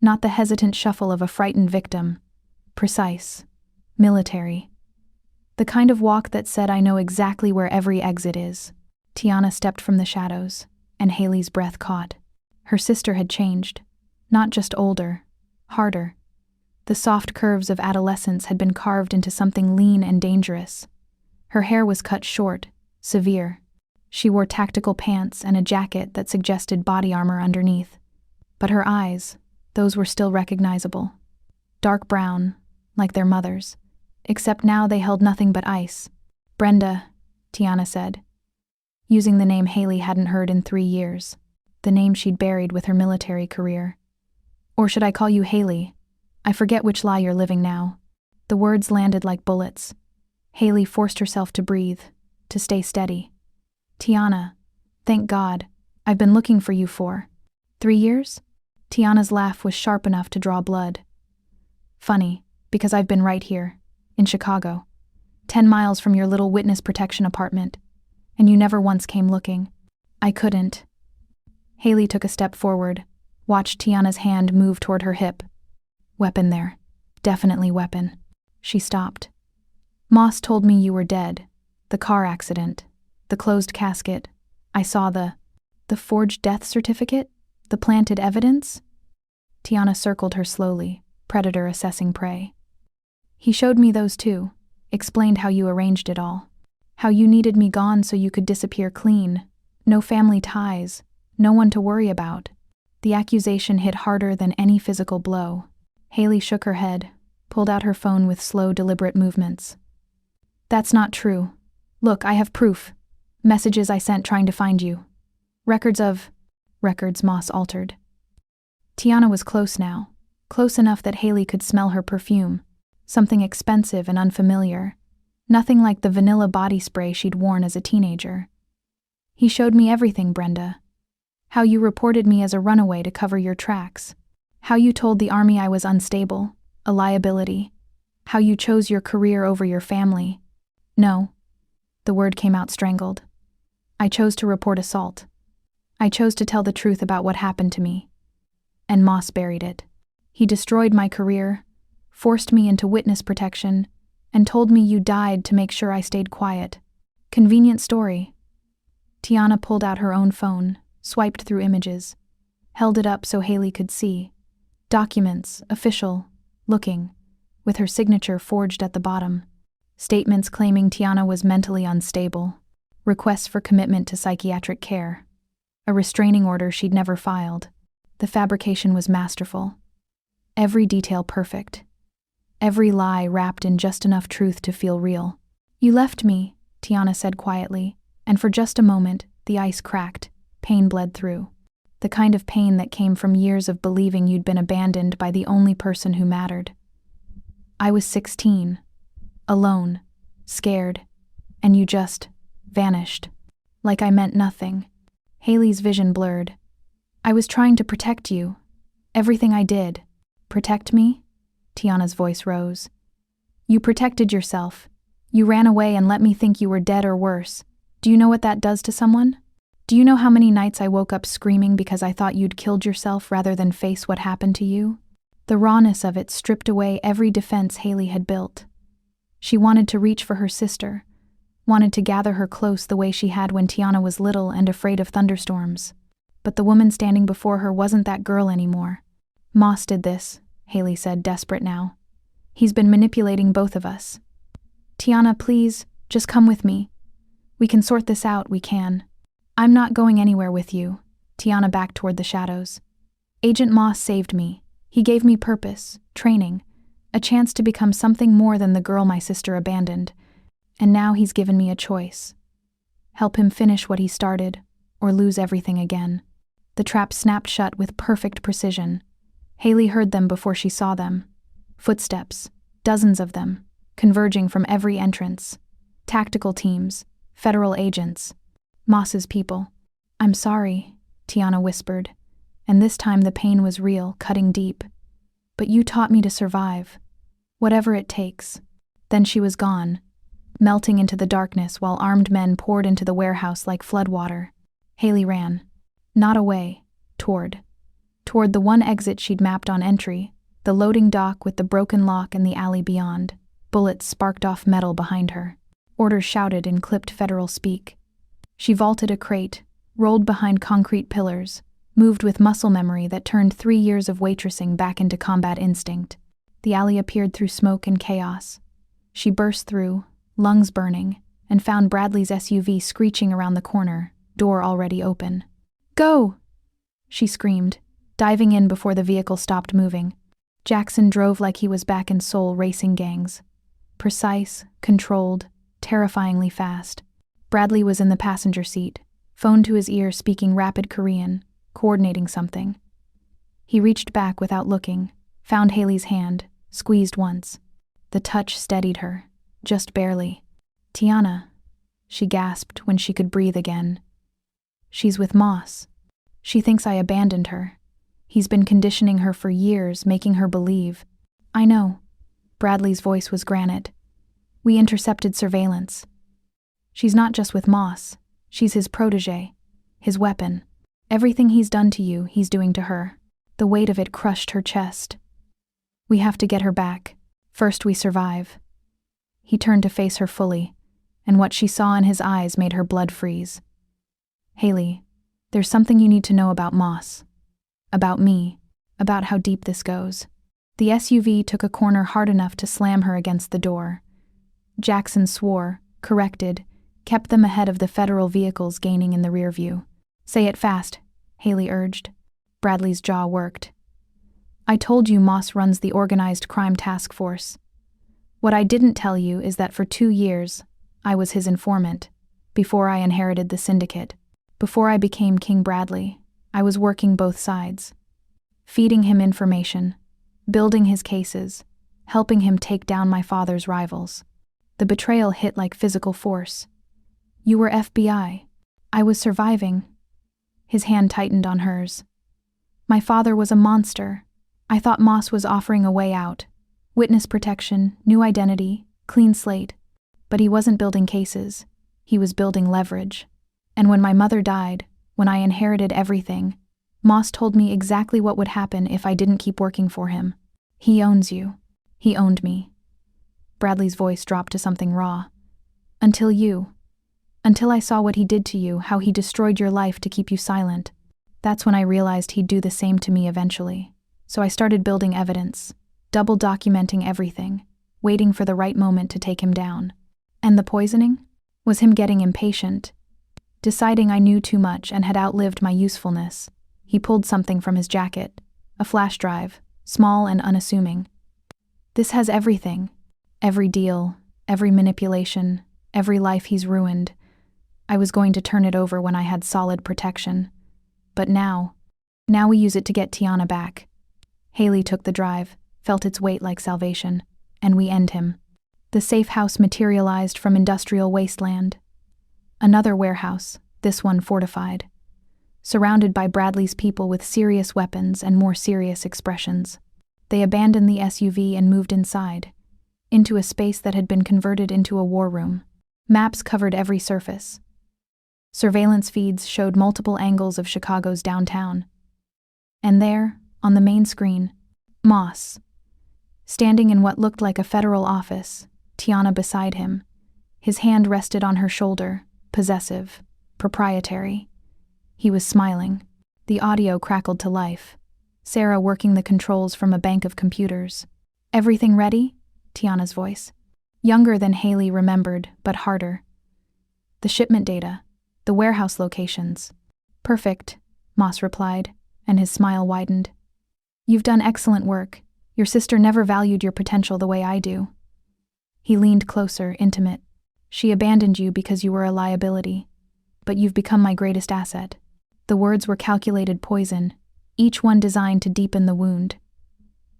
not the hesitant shuffle of a frightened victim. Precise. Military. The kind of walk that said, I know exactly where every exit is. Tiana stepped from the shadows, and Haley's breath caught. Her sister had changed. Not just older, harder. The soft curves of adolescence had been carved into something lean and dangerous. Her hair was cut short, severe. She wore tactical pants and a jacket that suggested body armor underneath. But her eyes, those were still recognizable. Dark brown, like their mother's, except now they held nothing but ice. Brenda, Tiana said, using the name Haley hadn't heard in 3 years, the name she'd buried with her military career. Or should I call you Haley? I forget which lie you're living now. The words landed like bullets. Haley forced herself to breathe, to stay steady. Tiana, thank God, I've been looking for you for 3 years? Tiana's laugh was sharp enough to draw blood. Funny, because I've been right here, in Chicago, 10 miles from your little witness protection apartment, and you never once came looking. I couldn't. Haley took a step forward, watched Tiana's hand move toward her hip. Weapon there. Definitely weapon. She stopped. Moss told me you were dead. The car accident. The closed casket. I saw the forged death certificate? The planted evidence? Tiana circled her slowly, predator assessing prey. He showed me those too, explained how you arranged it all. How you needed me gone so you could disappear clean. No family ties, no one to worry about. The accusation hit harder than any physical blow. Haley shook her head, pulled out her phone with slow, deliberate movements. That's not true. Look, I have proof. Messages I sent trying to find you. Records, Moss altered. Tiana was close now, close enough that Haley could smell her perfume, something expensive and unfamiliar, nothing like the vanilla body spray she'd worn as a teenager. He showed me everything, Brenda. How you reported me as a runaway to cover your tracks. How you told the army I was unstable, a liability. How you chose your career over your family. No. The word came out strangled. I chose to report assault. I chose to tell the truth about what happened to me. And Moss buried it. He destroyed my career, forced me into witness protection, and told me you died to make sure I stayed quiet. Convenient story. Tiana pulled out her own phone, swiped through images, held it up so Haley could see. Documents, official, looking, with her signature forged at the bottom. Statements claiming Tiana was mentally unstable. Requests for commitment to psychiatric care. A restraining order she'd never filed. The fabrication was masterful. Every detail perfect. Every lie wrapped in just enough truth to feel real. You left me, Tiana said quietly, and for just a moment, the ice cracked, pain bled through. The kind of pain that came from years of believing you'd been abandoned by the only person who mattered. I was 16, alone, scared, and you just vanished, like I meant nothing. Haley's vision blurred. I was trying to protect you. Everything I did. Protect me? Tiana's voice rose. You protected yourself. You ran away and let me think you were dead or worse. Do you know what that does to someone? Do you know how many nights I woke up screaming because I thought you'd killed yourself rather than face what happened to you? The rawness of it stripped away every defense Haley had built. She wanted to reach for her sister, wanted to gather her close the way she had when Tiana was little and afraid of thunderstorms. But the woman standing before her wasn't that girl anymore. Moss did this, Haley said, desperate now. He's been manipulating both of us. Tiana, please, just come with me. We can sort this out, we can. I'm not going anywhere with you. Tiana backed toward the shadows. Agent Moss saved me. He gave me purpose, training, A chance to become something more than the girl my sister abandoned. And now he's given me a choice. Help him finish what he started, or lose everything again. The trap snapped shut with perfect precision. Haley heard them before she saw them. Footsteps, dozens of them, converging from every entrance. Tactical teams, federal agents, Moss's people. "I'm sorry," Tiana whispered, and this time the pain was real, cutting deep. "But you taught me to survive. Whatever it takes." Then she was gone, melting into the darkness while armed men poured into the warehouse like floodwater. Haley ran. Not away, toward the one exit she'd mapped on entry, the loading dock with the broken lock and the alley beyond. Bullets sparked off metal behind her. Orders shouted in clipped federal speak. She vaulted a crate, rolled behind concrete pillars, moved with muscle memory that turned 3 years of waitressing back into combat instinct. The alley appeared through smoke and chaos. She burst through, lungs burning, and found Bradley's SUV screeching around the corner, door already open. "Go!" she screamed, diving in before the vehicle stopped moving. Jackson drove like he was back in Seoul racing gangs. Precise, controlled, terrifyingly fast. Bradley was in the passenger seat, phone to his ear speaking rapid Korean, coordinating something. He reached back without looking, found Haley's hand, squeezed once. The touch steadied her, just barely. "Tiana," she gasped when she could breathe again. "She's with Moss. She thinks I abandoned her. He's been conditioning her for years, making her believe." "I know." Bradley's voice was granite. "We intercepted surveillance. She's not just with Moss. She's his protégé, his weapon. Everything he's done to you, he's doing to her." The weight of it crushed her chest. "We have to get her back. First we survive." He turned to face her fully, and what she saw in his eyes made her blood freeze. "Haley, there's something you need to know about Moss. About me. About how deep this goes." The SUV took a corner hard enough to slam her against the door. Jackson swore, corrected, kept them ahead of the federal vehicles gaining in the rear view. "Say it fast," Haley urged. Bradley's jaw worked. "I told you Moss runs the organized crime task force. What I didn't tell you is that for 2 years, I was his informant, before I inherited the syndicate. Before I became King Bradley, I was working both sides. Feeding him information, building his cases, helping him take down my father's rivals. The betrayal hit like physical force. You were FBI. I was surviving." His hand tightened on hers. "My father was a monster. I thought Moss was offering a way out. Witness protection, new identity, clean slate. But he wasn't building cases. He was building leverage. And when my mother died, when I inherited everything, Moss told me exactly what would happen if I didn't keep working for him. He owns you. He owned me." Bradley's voice dropped to something raw. "Until I saw what he did to you, how he destroyed your life to keep you silent. That's when I realized he'd do the same to me eventually. So I started building evidence, double documenting everything, waiting for the right moment to take him down. And the poisoning? Was him getting impatient, deciding I knew too much and had outlived my usefulness. He pulled something from his jacket, a flash drive, small and unassuming. This has everything. Every deal, every manipulation, every life he's ruined. I was going to turn it over when I had solid protection. But now we use it to get Tiana back." Haley took the drive, felt its weight like salvation, and we end him. The safe house materialized from industrial wasteland. Another warehouse, this one fortified. Surrounded by Bradley's people with serious weapons and more serious expressions. They abandoned the SUV and moved inside, into a space that had been converted into a war room. Maps covered every surface. Surveillance feeds showed multiple angles of Chicago's downtown. And there, on the main screen, Moss. Standing in what looked like a federal office, Tiana beside him. His hand rested on her shoulder, possessive, proprietary. He was smiling. The audio crackled to life. Sarah working the controls from a bank of computers. "Everything ready?" Tiana's voice. Younger than Haley remembered, but harder. "The shipment data, the warehouse locations." "Perfect," Moss replied, and his smile widened. "You've done excellent work. Your sister never valued your potential the way I do." He leaned closer, intimate. "She abandoned you because you were a liability. But you've become my greatest asset." The words were calculated poison, each one designed to deepen the wound.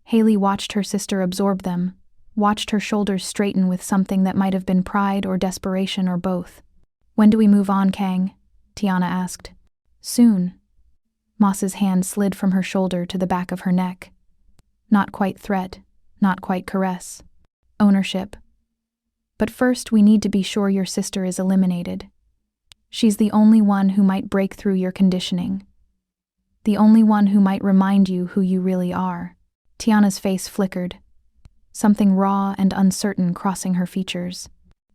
Haley watched her sister absorb them, watched her shoulders straighten with something that might have been pride or desperation or both. "When do we move on, Kang?" Tiana asked. "Soon." Moss's hand slid from her shoulder to the back of her neck. Not quite threat, not quite caress. Ownership. "But first we need to be sure your sister is eliminated. She's the only one who might break through your conditioning. The only one who might remind you who you really are." Tiana's face flickered, something raw and uncertain crossing her features.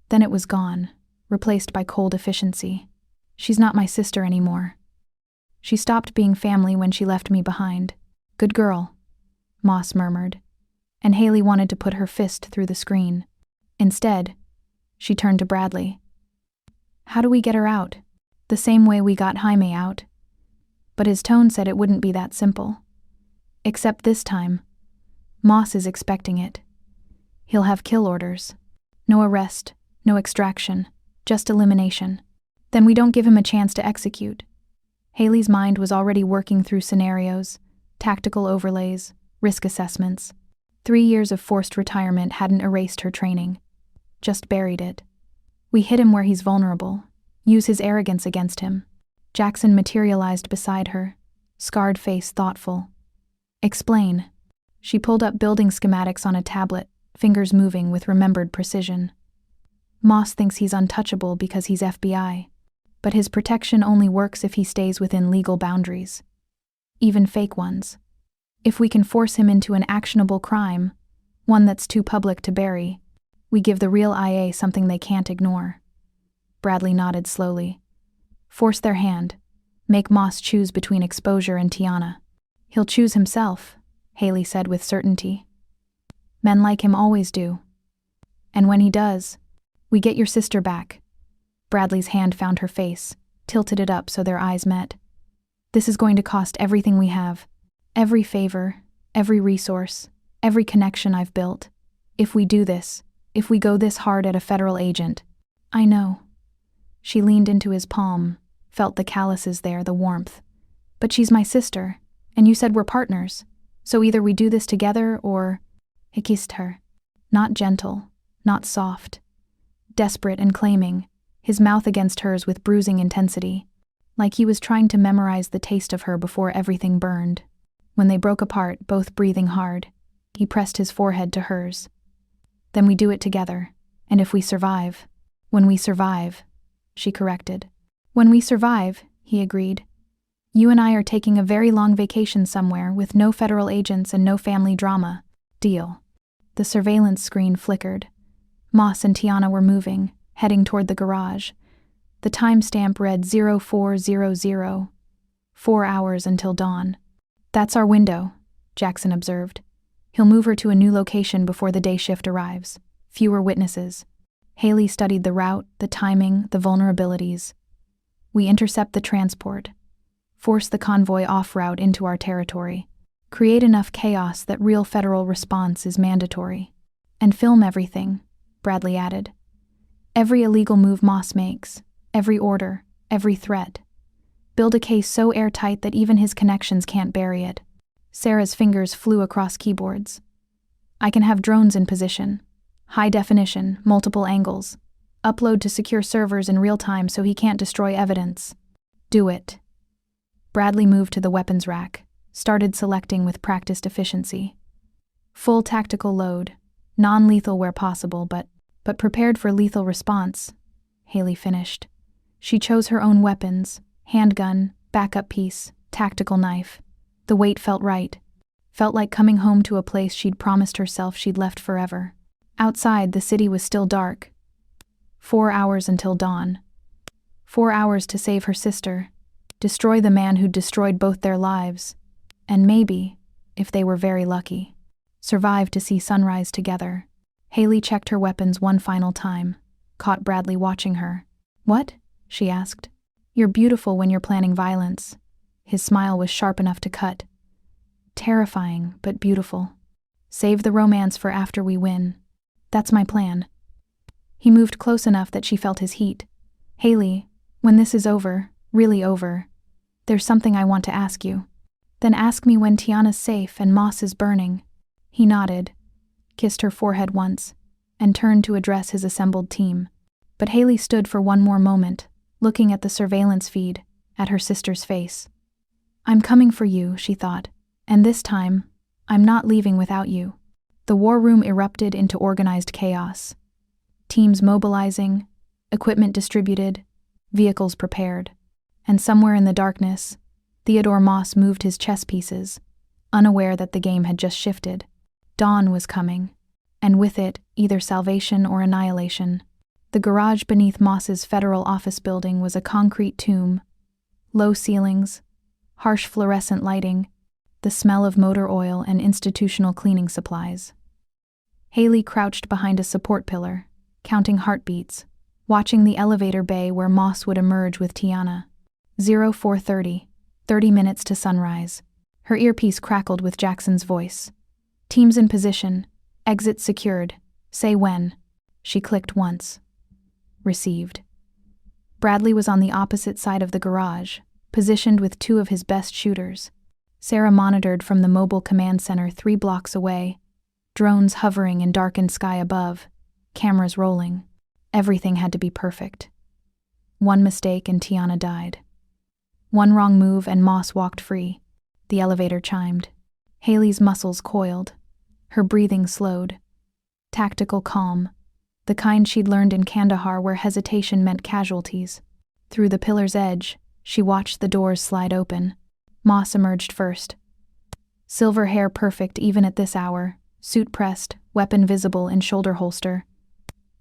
Then it was gone, replaced by cold efficiency. "She's not my sister anymore. She stopped being family when she left me behind." "Good girl," Moss murmured, and Haley wanted to put her fist through the screen. Instead, she turned to Bradley. "How do we get her out?" "The same way we got Jaime out." But his tone said it wouldn't be that simple. Except this time, Moss is expecting it. He'll have kill orders. No arrest, no extraction, just elimination. Then we don't give him a chance to execute. Haley's mind was already working through scenarios, tactical overlays, risk assessments. 3 years of forced retirement hadn't erased her training, just buried it. We hit him where he's vulnerable, use his arrogance against him. Jackson materialized beside her, scarred face thoughtful. "Explain." She pulled up building schematics on a tablet, fingers moving with remembered precision. "Moss thinks he's untouchable because he's FBI, but his protection only works if he stays within legal boundaries. Even fake ones. If we can force him into an actionable crime, one that's too public to bury, we give the real IA something they can't ignore." Bradley nodded slowly. "Force their hand. Make Moss choose between exposure and Tiana." "He'll choose himself," Haley said with certainty. "Men like him always do. And when he does, we get your sister back." Bradley's hand found her face, tilted it up so their eyes met. "This is going to cost everything we have. Every favor, every resource, every connection I've built. If we do this, if we go this hard at a federal agent." "I know." She leaned into his palm, felt the calluses there, the warmth. "But she's my sister, and you said we're partners. So either we do this together or—" He kissed her. Not gentle, not soft. Desperate and claiming, his mouth against hers with bruising intensity. Like he was trying to memorize the taste of her before everything burned. When they broke apart, both breathing hard, he pressed his forehead to hers. "Then we do it together, and if we survive—" "When we survive," she corrected. "When we survive," he agreed. "You and I are taking a very long vacation somewhere with no federal agents and no family drama. Deal." The surveillance screen flickered. Moss and Tiana were moving, heading toward the garage. The timestamp read 0400, 4 hours until dawn. "That's our window," Jackson observed. "He'll move her to a new location before the day shift arrives. Fewer witnesses." Haley studied the route, the timing, the vulnerabilities. "We intercept the transport. Force the convoy off-route into our territory. Create enough chaos that real federal response is mandatory. And film everything," Bradley added. "Every illegal move Moss makes, every order, every threat. Build a case so airtight that even his connections can't bury it." Sarah's fingers flew across keyboards. "I can have drones in position. High definition, multiple angles. Upload to secure servers in real time so he can't destroy evidence." "Do it." Bradley moved to the weapons rack, started selecting with practiced efficiency. Full tactical load, non-lethal where possible, but prepared for lethal response, Haley finished. She chose her own weapons, handgun, backup piece, tactical knife. The weight felt right. Felt like coming home to a place she'd promised herself she'd left forever. Outside, the city was still dark. 4 hours until dawn. 4 hours to save her sister, destroy the man who'd destroyed both their lives, and maybe, if they were very lucky, survive to see sunrise together. Haley checked her weapons one final time, caught Bradley watching her. "What?" she asked. "You're beautiful when you're planning violence." His smile was sharp enough to cut. "Terrifying, but beautiful." Save the romance for after we win. That's my plan. He moved close enough that she felt his heat. Haley, when this is over, really over, there's something I want to ask you. Then ask me when Tiana's safe and Moss is burning. He nodded, kissed her forehead once, and turned to address his assembled team. But Haley stood for one more moment, looking at the surveillance feed, at her sister's face. I'm coming for you, she thought, and this time, I'm not leaving without you. The war room erupted into organized chaos. Teams mobilizing, equipment distributed, vehicles prepared. And somewhere in the darkness, Theodore Moss moved his chess pieces, unaware that the game had just shifted. Dawn was coming, and with it, either salvation or annihilation. The garage beneath Moss's federal office building was a concrete tomb. Low ceilings, harsh fluorescent lighting, the smell of motor oil and institutional cleaning supplies. Haley crouched behind a support pillar, counting heartbeats, watching the elevator bay where Moss would emerge with Tiana. 0430, 30 minutes to sunrise. Her earpiece crackled with Jackson's voice. Teams in position, exit secured, say when. She clicked once. Received. Bradley was on the opposite side of the garage, positioned with two of his best shooters. Sarah monitored from the mobile command center 3 blocks away, drones hovering in darkened sky above, cameras rolling. Everything had to be perfect. One mistake and Tiana died. One wrong move and Moss walked free. The elevator chimed. Haley's muscles coiled. Her breathing slowed. Tactical calm. The kind she'd learned in Kandahar where hesitation meant casualties. Through the pillar's edge, she watched the doors slide open. Moss emerged first. Silver hair perfect even at this hour, suit pressed, weapon visible in shoulder holster.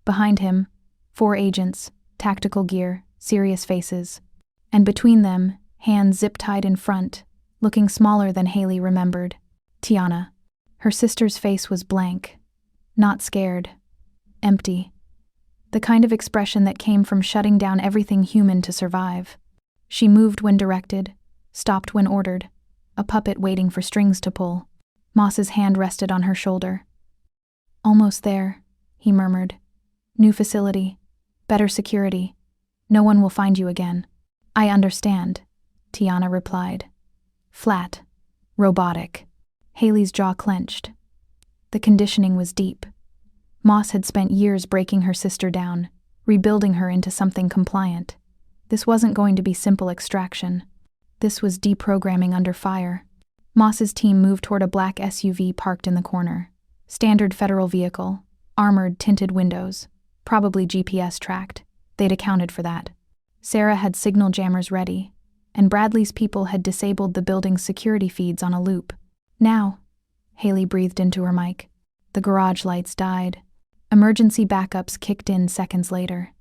Behind him, 4 agents, tactical gear, serious faces. And between them, hands zip-tied in front, looking smaller than Haley remembered. Tiana. Her sister's face was blank. Not scared. Empty. The kind of expression that came from shutting down everything human to survive. She moved when directed, stopped when ordered, a puppet waiting for strings to pull. Moss's hand rested on her shoulder. Almost there, he murmured. New facility. Better security. No one will find you again. I understand, Tiana replied. Flat. Robotic. Haley's jaw clenched. The conditioning was deep. Moss had spent years breaking her sister down, rebuilding her into something compliant. This wasn't going to be simple extraction. This was deprogramming under fire. Moss's team moved toward a black SUV parked in the corner. Standard federal vehicle, armored, tinted windows, probably GPS tracked. They'd accounted for that. Sarah had signal jammers ready, and Bradley's people had disabled the building's security feeds on a loop. Now, Haley breathed into her mic. The garage lights died. Emergency backups kicked in seconds later.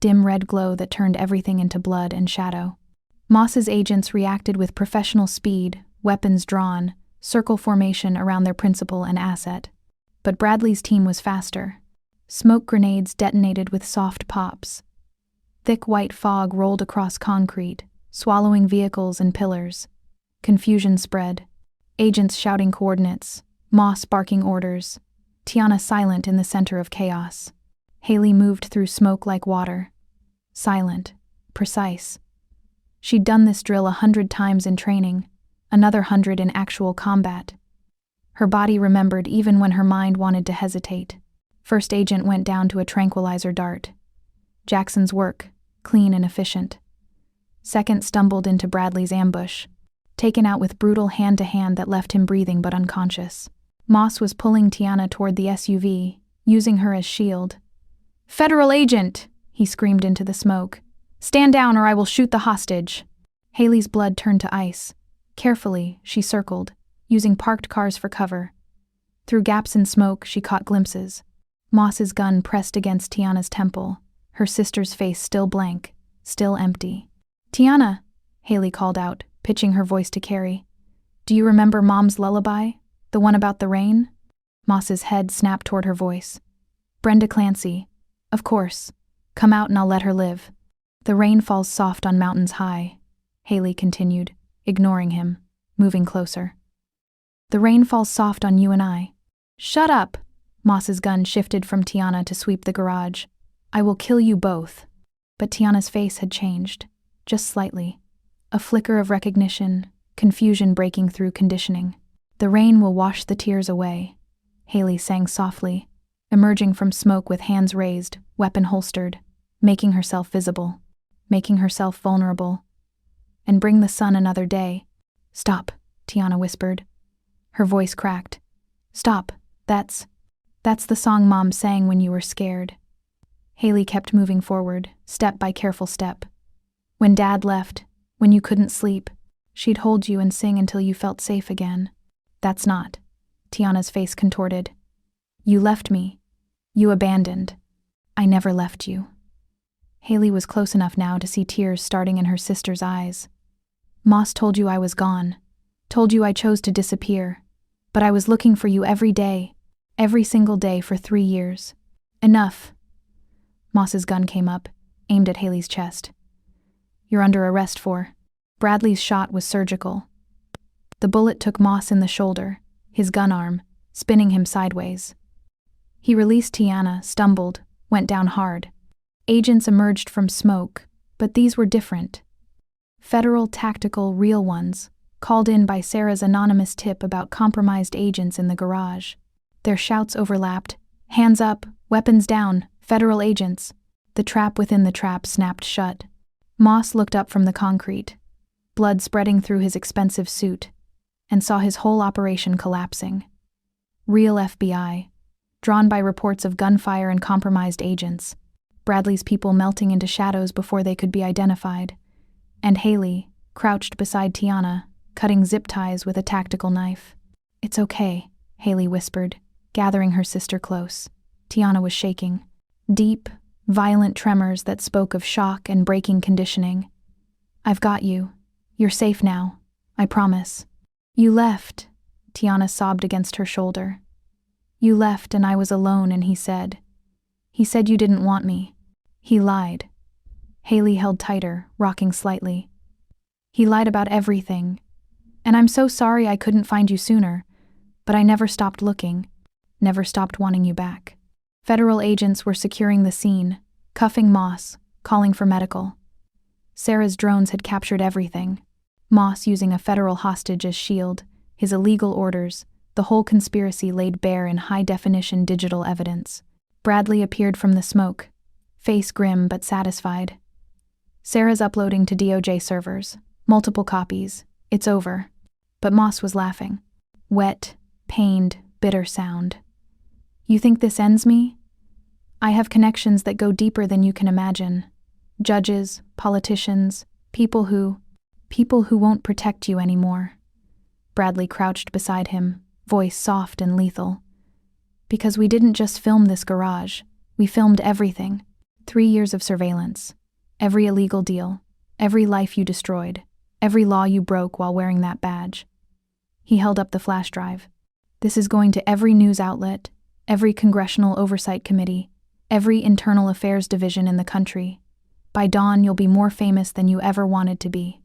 Dim red glow that turned everything into blood and shadow. Moss's agents reacted with professional speed, weapons drawn, circle formation around their principal and asset. But Bradley's team was faster. Smoke grenades detonated with soft pops. Thick white fog rolled across concrete, swallowing vehicles and pillars. Confusion spread. Agents shouting coordinates, Moss barking orders, Tiana silent in the center of chaos. Haley moved through smoke like water. Silent, precise. She'd done this drill 100 times in training, another 100 in actual combat. Her body remembered even when her mind wanted to hesitate. First agent went down to a tranquilizer dart. Jackson's work, clean and efficient. Second stumbled into Bradley's ambush, taken out with brutal hand-to-hand that left him breathing but unconscious. Moss was pulling Tiana toward the SUV, using her as shield. "Federal agent!" he screamed into the smoke. "Stand down or I will shoot the hostage." Haley's blood turned to ice. Carefully, she circled, using parked cars for cover. Through gaps in smoke, she caught glimpses. Moss's gun pressed against Tiana's temple, her sister's face still blank, still empty. "Tiana," Haley called out, pitching her voice to Carrie. "Do you remember Mom's lullaby? The one about the rain?" Moss's head snapped toward her voice. "Brenda Clancy. Of course. Come out and I'll let her live." "The rain falls soft on mountains high," Haley continued, ignoring him, moving closer. "The rain falls soft on you and I, Shut up! Moss's gun shifted from Tiana to sweep the garage. I will kill you both. But Tiana's face had changed, just slightly. A flicker of recognition, confusion breaking through conditioning. The rain will wash the tears away, Haley sang softly, emerging from smoke with hands raised, weapon holstered, making herself visible, making herself vulnerable. And bring the sun another day. Stop, Tiana whispered. Her voice cracked. Stop, that's the song Mom sang when you were scared. Haley kept moving forward, step by careful step. When Dad left, when you couldn't sleep, she'd hold you and sing until you felt safe again. That's not. Tiana's face contorted. You left me. You abandoned. I never left you. Haley was close enough now to see tears starting in her sister's eyes. Moss told you I was gone. Told you I chose to disappear. But I was looking for you every day. Every single day for 3 years. Enough. Moss's gun came up, aimed at Haley's chest. You're under arrest for. Bradley's shot was surgical. The bullet took Moss in the shoulder, his gun arm, spinning him sideways. He released Tiana, stumbled, went down hard. Agents emerged from smoke, but these were different. Federal tactical, real ones, called in by Sarah's anonymous tip about compromised agents in the garage. Their shouts overlapped. Hands up, weapons down, federal agents. The trap within the trap snapped shut. Moss looked up from the concrete, blood spreading through his expensive suit, and saw his whole operation collapsing. Real FBI, drawn by reports of gunfire and compromised agents, Bradley's people melting into shadows before they could be identified, and Haley, crouched beside Tiana, cutting zip ties with a tactical knife. It's okay, Haley whispered, gathering her sister close. Tiana was shaking. Deep, violent tremors that spoke of shock and breaking conditioning. I've got you. You're safe now. I promise. You left, Tiana sobbed against her shoulder. You left and I was alone and he said you didn't want me. He lied. Haley held tighter, rocking slightly. He lied about everything. And I'm so sorry I couldn't find you sooner, but I never stopped looking, never stopped wanting you back. Federal agents were securing the scene, cuffing Moss, calling for medical. Sarah's drones had captured everything. Moss using a federal hostage as shield, his illegal orders, the whole conspiracy laid bare in high-definition digital evidence. Bradley appeared from the smoke, face grim but satisfied. Sarah's uploading to DOJ servers, multiple copies, it's over. But Moss was laughing. Wet, pained, bitter sound. You think this ends me? I have connections that go deeper than you can imagine. Judges, politicians, people who won't protect you anymore. Bradley crouched beside him, voice soft and lethal. Because we didn't just film this garage, we filmed everything. 3 years of surveillance. Every illegal deal. Every life you destroyed. Every law you broke while wearing that badge. He held up the flash drive. This is going to every news outlet, every congressional oversight committee, every internal affairs division in the country. By dawn, you'll be more famous than you ever wanted to be.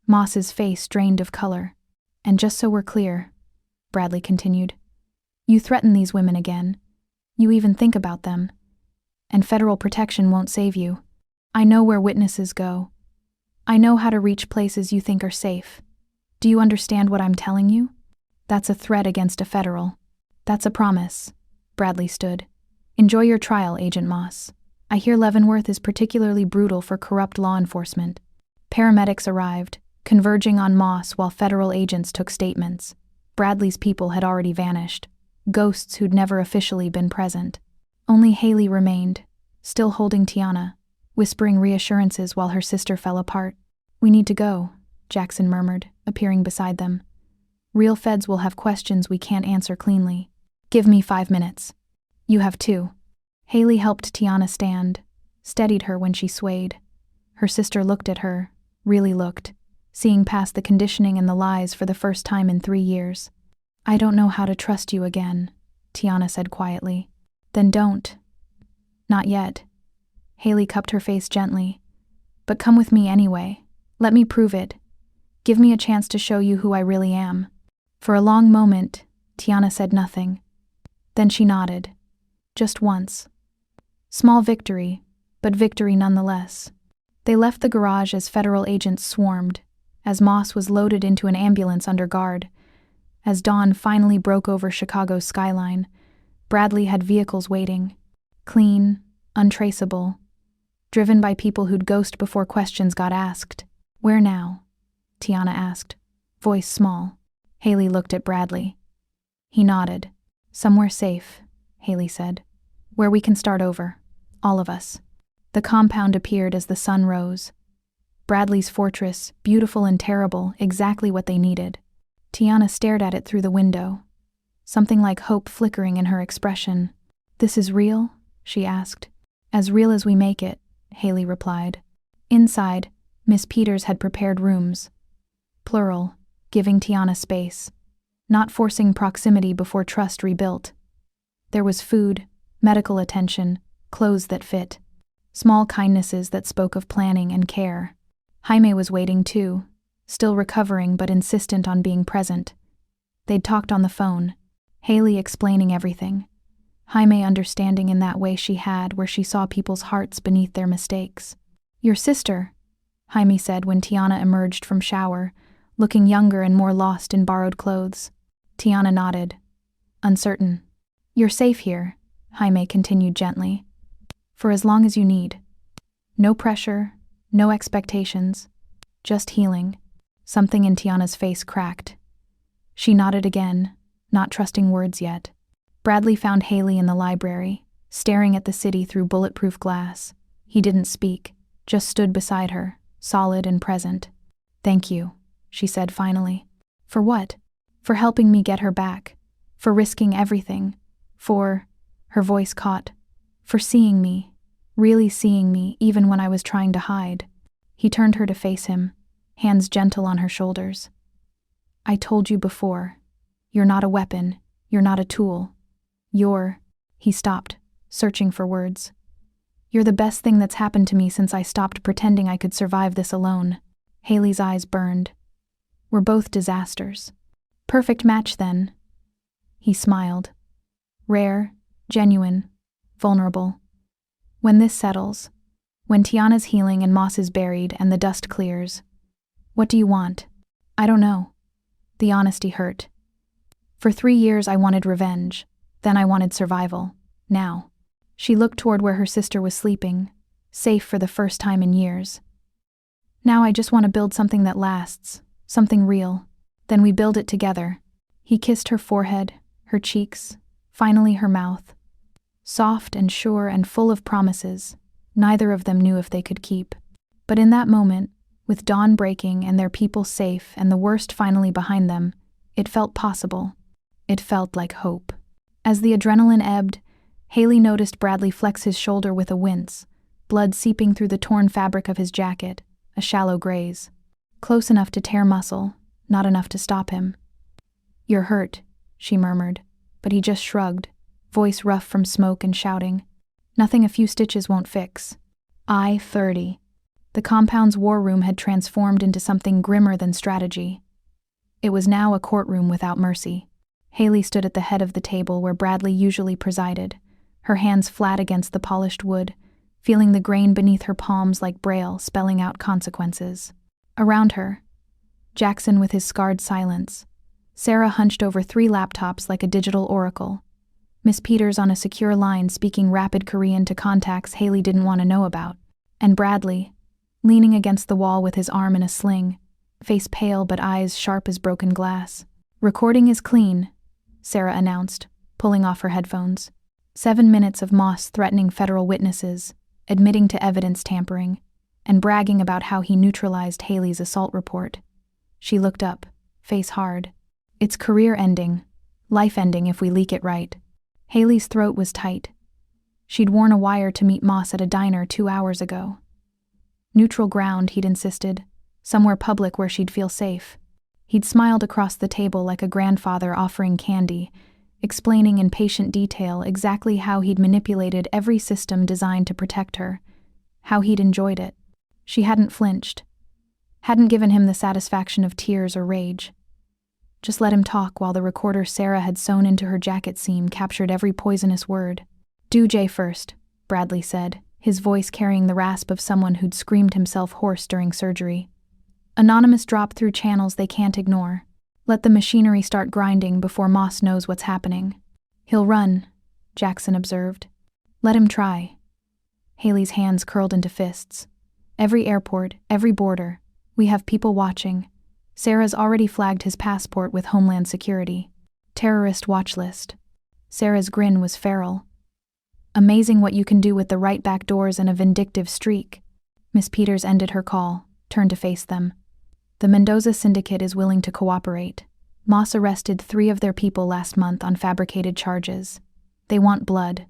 Moss's face drained of color. And just so we're clear, Bradley continued, you threaten these women again. You even think about them. And federal protection won't save you. I know where witnesses go. I know how to reach places you think are safe. Do you understand what I'm telling you? That's a threat against a federal. That's a promise. Bradley stood. Enjoy your trial, Agent Moss. I hear Leavenworth is particularly brutal for corrupt law enforcement. Paramedics arrived, converging on Moss while federal agents took statements. Bradley's people had already vanished, ghosts who'd never officially been present. Only Haley remained, still holding Tiana, whispering reassurances while her sister fell apart. We need to go, Jackson murmured, appearing beside them. Real feds will have questions we can't answer cleanly. Give me 5 minutes. You have 2. Haley helped Tiana stand, steadied her when she swayed. Her sister looked at her, really looked, seeing past the conditioning and the lies for the first time in 3 years. I don't know how to trust you again, Tiana said quietly. Then don't. Not yet. Haley cupped her face gently. But come with me anyway. Let me prove it. Give me a chance to show you who I really am. For a long moment, Tiana said nothing. Then she nodded. Just once. Small victory, but victory nonetheless. They left the garage as federal agents swarmed, as Moss was loaded into an ambulance under guard. As dawn finally broke over Chicago's skyline, Bradley had vehicles waiting. Clean, untraceable, driven by people who'd ghost before questions got asked. Where now? Tiana asked, voice small. Haley looked at Bradley. He nodded. Somewhere safe, Haley said. Where we can start over. All of us. The compound appeared as the sun rose. Bradley's fortress, beautiful and terrible, exactly what they needed. Tiana stared at it through the window, something like hope flickering in her expression. This is real? She asked. As real as we make it, Haley replied. Inside, Miss Peters had prepared rooms. Plural, giving Tiana space, not forcing proximity before trust rebuilt. There was food, medical attention, clothes that fit, small kindnesses that spoke of planning and care. Jaime was waiting too, still recovering but insistent on being present. They'd talked on the phone, Haley explaining everything, Jaime understanding in that way she had where she saw people's hearts beneath their mistakes. Your sister, Jaime said when Tiana emerged from shower, looking younger and more lost in borrowed clothes. Tiana nodded, uncertain. You're safe here, Jaime continued gently. For as long as you need. No pressure, no expectations, just healing. Something in Tiana's face cracked. She nodded again, not trusting words yet. Bradley found Haley in the library, staring at the city through bulletproof glass. He didn't speak, just stood beside her, solid and present. Thank you, she said finally. For what? For helping me get her back. For risking everything. For, her voice caught, for seeing me, really seeing me even when I was trying to hide. He turned her to face him, hands gentle on her shoulders. I told you before, you're not a weapon, you're not a tool. He stopped, searching for words. You're the best thing that's happened to me since I stopped pretending I could survive this alone. Haley's eyes burned. We're both disasters. Perfect match then. He smiled. Rare, genuine, vulnerable. When this settles, when Tiana's healing and Moss is buried and the dust clears, what do you want? I don't know. The honesty hurt. For 3 years I wanted revenge, then I wanted survival. Now. She looked toward where her sister was sleeping, safe for the first time in years. Now I just want to build something that lasts, something real. Then we build it together. He kissed her forehead, her cheeks, finally her mouth. Soft and sure and full of promises, neither of them knew if they could keep. But in that moment, with dawn breaking and their people safe and the worst finally behind them, it felt possible. It felt like hope. As the adrenaline ebbed, Haley noticed Bradley flex his shoulder with a wince, blood seeping through the torn fabric of his jacket, a shallow graze. Close enough to tear muscle, not enough to stop him. You're hurt, she murmured, but he just shrugged, voice rough from smoke and shouting. Nothing a few stitches won't fix. I-30. The compound's war room had transformed into something grimmer than strategy. It was now a courtroom without mercy. Haley stood at the head of the table where Bradley usually presided, her hands flat against the polished wood, feeling the grain beneath her palms like braille spelling out consequences. Around her, Jackson with his scarred silence, Sarah hunched over 3 laptops like a digital oracle, Miss Peters on a secure line speaking rapid Korean to contacts Haley didn't want to know about, and Bradley, leaning against the wall with his arm in a sling, face pale but eyes sharp as broken glass. Recording is clean, Sarah announced, pulling off her headphones. 7 minutes of Moss threatening federal witnesses, admitting to evidence tampering, and bragging about how he neutralized Haley's assault report. She looked up, face hard. It's career-ending, life-ending if we leak it right. Haley's throat was tight. She'd worn a wire to meet Moss at a diner 2 hours ago. Neutral ground, he'd insisted, somewhere public where she'd feel safe. He'd smiled across the table like a grandfather offering candy, explaining in patient detail exactly how he'd manipulated every system designed to protect her, how he'd enjoyed it. She hadn't flinched, hadn't given him the satisfaction of tears or rage. Just let him talk while the recorder Sarah had sewn into her jacket seam captured every poisonous word. Do Jay first, Bradley said, his voice carrying the rasp of someone who'd screamed himself hoarse during surgery. Anonymous drop through channels they can't ignore. Let the machinery start grinding before Moss knows what's happening. He'll run, Jackson observed. Let him try. Haley's hands curled into fists. Every airport, every border. We have people watching. Sarah's already flagged his passport with Homeland Security. Terrorist watch list. Sarah's grin was feral. Amazing what you can do with the right back doors and a vindictive streak. Miss Peters ended her call, turned to face them. The Mendoza Syndicate is willing to cooperate. Moss arrested 3 of their people last month on fabricated charges. They want blood.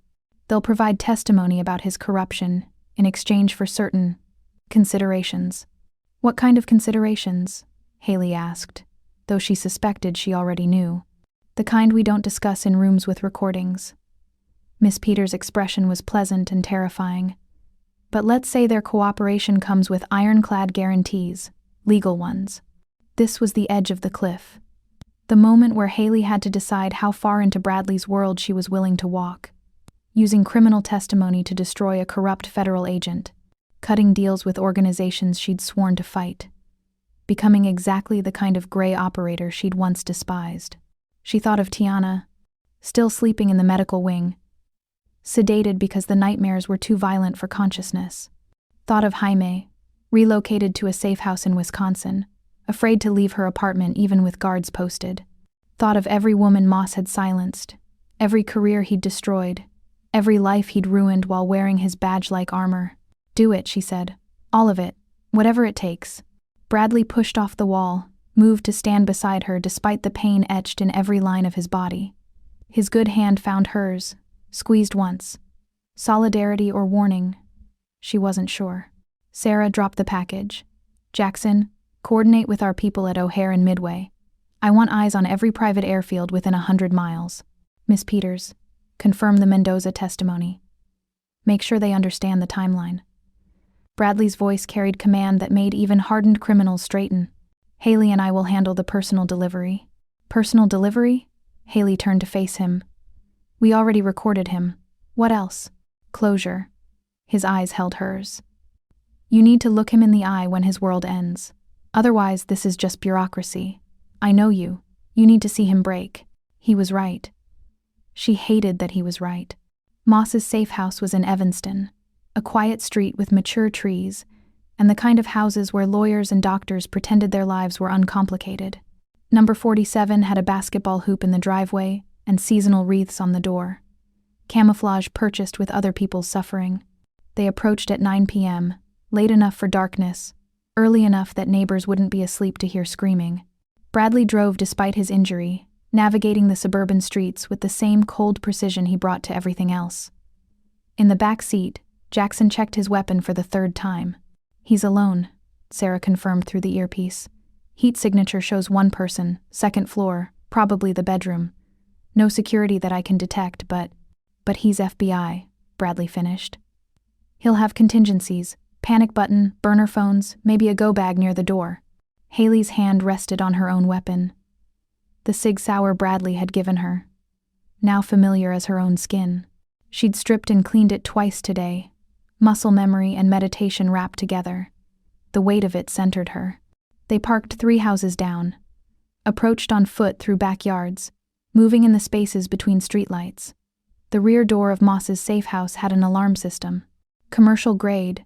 They'll provide testimony about his corruption in exchange for certain considerations. What kind of considerations? Haley asked, though she suspected she already knew. The kind we don't discuss in rooms with recordings. Miss Peters' expression was pleasant and terrifying. But let's say their cooperation comes with ironclad guarantees, legal ones. This was the edge of the cliff. The moment where Haley had to decide how far into Bradley's world she was willing to walk. Using criminal testimony to destroy a corrupt federal agent. Cutting deals with organizations she'd sworn to fight. Becoming exactly the kind of gray operator she'd once despised. She thought of Tiana, still sleeping in the medical wing, sedated because the nightmares were too violent for consciousness. Thought of Jaime, relocated to a safe house in Wisconsin, afraid to leave her apartment even with guards posted. Thought of every woman Moss had silenced, every career he'd destroyed, every life he'd ruined while wearing his badge-like armor. Do it, she said. All of it, whatever it takes. Bradley pushed off the wall, moved to stand beside her despite the pain etched in every line of his body. His good hand found hers, squeezed once. Solidarity or warning? She wasn't sure. Sarah dropped the package. Jackson, coordinate with our people at O'Hare and Midway. I want eyes on every private airfield within 100 miles. Miss Peters, confirm the Mendoza testimony. Make sure they understand the timeline. Bradley's voice carried command that made even hardened criminals straighten. Haley and I will handle the personal delivery. Personal delivery? Haley turned to face him. We already recorded him. What else? Closure. His eyes held hers. You need to look him in the eye when his world ends. Otherwise, this is just bureaucracy. I know you. You need to see him break. He was right. She hated that he was right. Moss's safe house was in Evanston, a quiet street with mature trees, and the kind of houses where lawyers and doctors pretended their lives were uncomplicated. Number 47 had a basketball hoop in the driveway and seasonal wreaths on the door. Camouflage purchased with other people's suffering. They approached at 9 p.m., late enough for darkness, early enough that neighbors wouldn't be asleep to hear screaming. Bradley drove despite his injury, navigating the suburban streets with the same cold precision he brought to everything else. In the back seat, Jackson checked his weapon for the 3rd time. He's alone, Sarah confirmed through the earpiece. Heat signature shows 1 person, 2nd floor, probably the bedroom. No security that I can detect, but he's FBI, Bradley finished. He'll have contingencies, panic button, burner phones, maybe a go bag near the door. Haley's hand rested on her own weapon. The Sig Sauer Bradley had given her. Now familiar as her own skin. She'd stripped and cleaned it twice today. Muscle memory and meditation wrapped together. The weight of it centered her. They parked 3 houses down. Approached on foot through backyards, moving in the spaces between streetlights. The rear door of Moss's safe house had an alarm system. Commercial grade.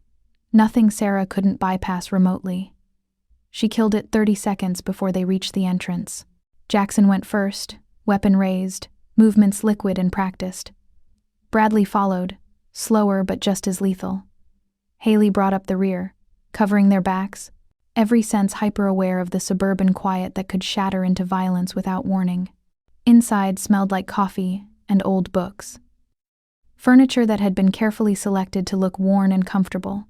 Nothing Sarah couldn't bypass remotely. She killed it 30 seconds before they reached the entrance. Jackson went first, weapon raised, movements liquid and practiced. Bradley followed, slower but just as lethal. Haley brought up the rear, covering their backs, every sense hyper-aware of the suburban quiet that could shatter into violence without warning. Inside smelled like coffee and old books. Furniture that had been carefully selected to look worn and comfortable.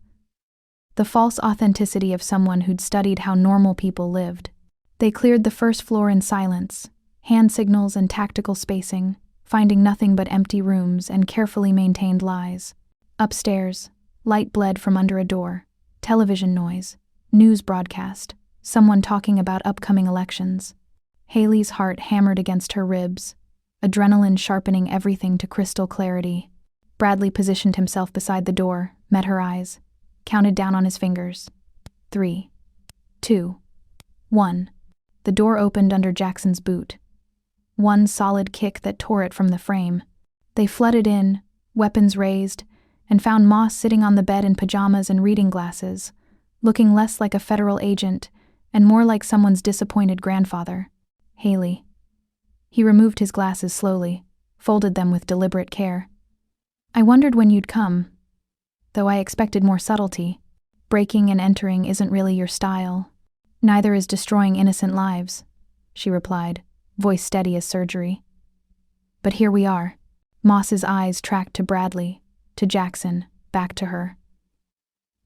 The false authenticity of someone who'd studied how normal people lived. They cleared the 1st floor in silence, hand signals and tactical spacing, finding nothing but empty rooms and carefully maintained lies. Upstairs, light bled from under a door, television noise, news broadcast, someone talking about upcoming elections. Haley's heart hammered against her ribs, adrenaline sharpening everything to crystal clarity. Bradley positioned himself beside the door, met her eyes, counted down on his fingers. 3, 2, 1. The door opened under Jackson's boot. One solid kick that tore it from the frame. They flooded in, weapons raised, and found Moss sitting on the bed in pajamas and reading glasses, looking less like a federal agent and more like someone's disappointed grandfather. Haley. He removed his glasses slowly, folded them with deliberate care. I wondered when you'd come, though I expected more subtlety. Breaking and entering isn't really your style. Neither is destroying innocent lives, she replied, voice steady as surgery. But here we are. Moss's eyes tracked to Bradley, to Jackson, back to her.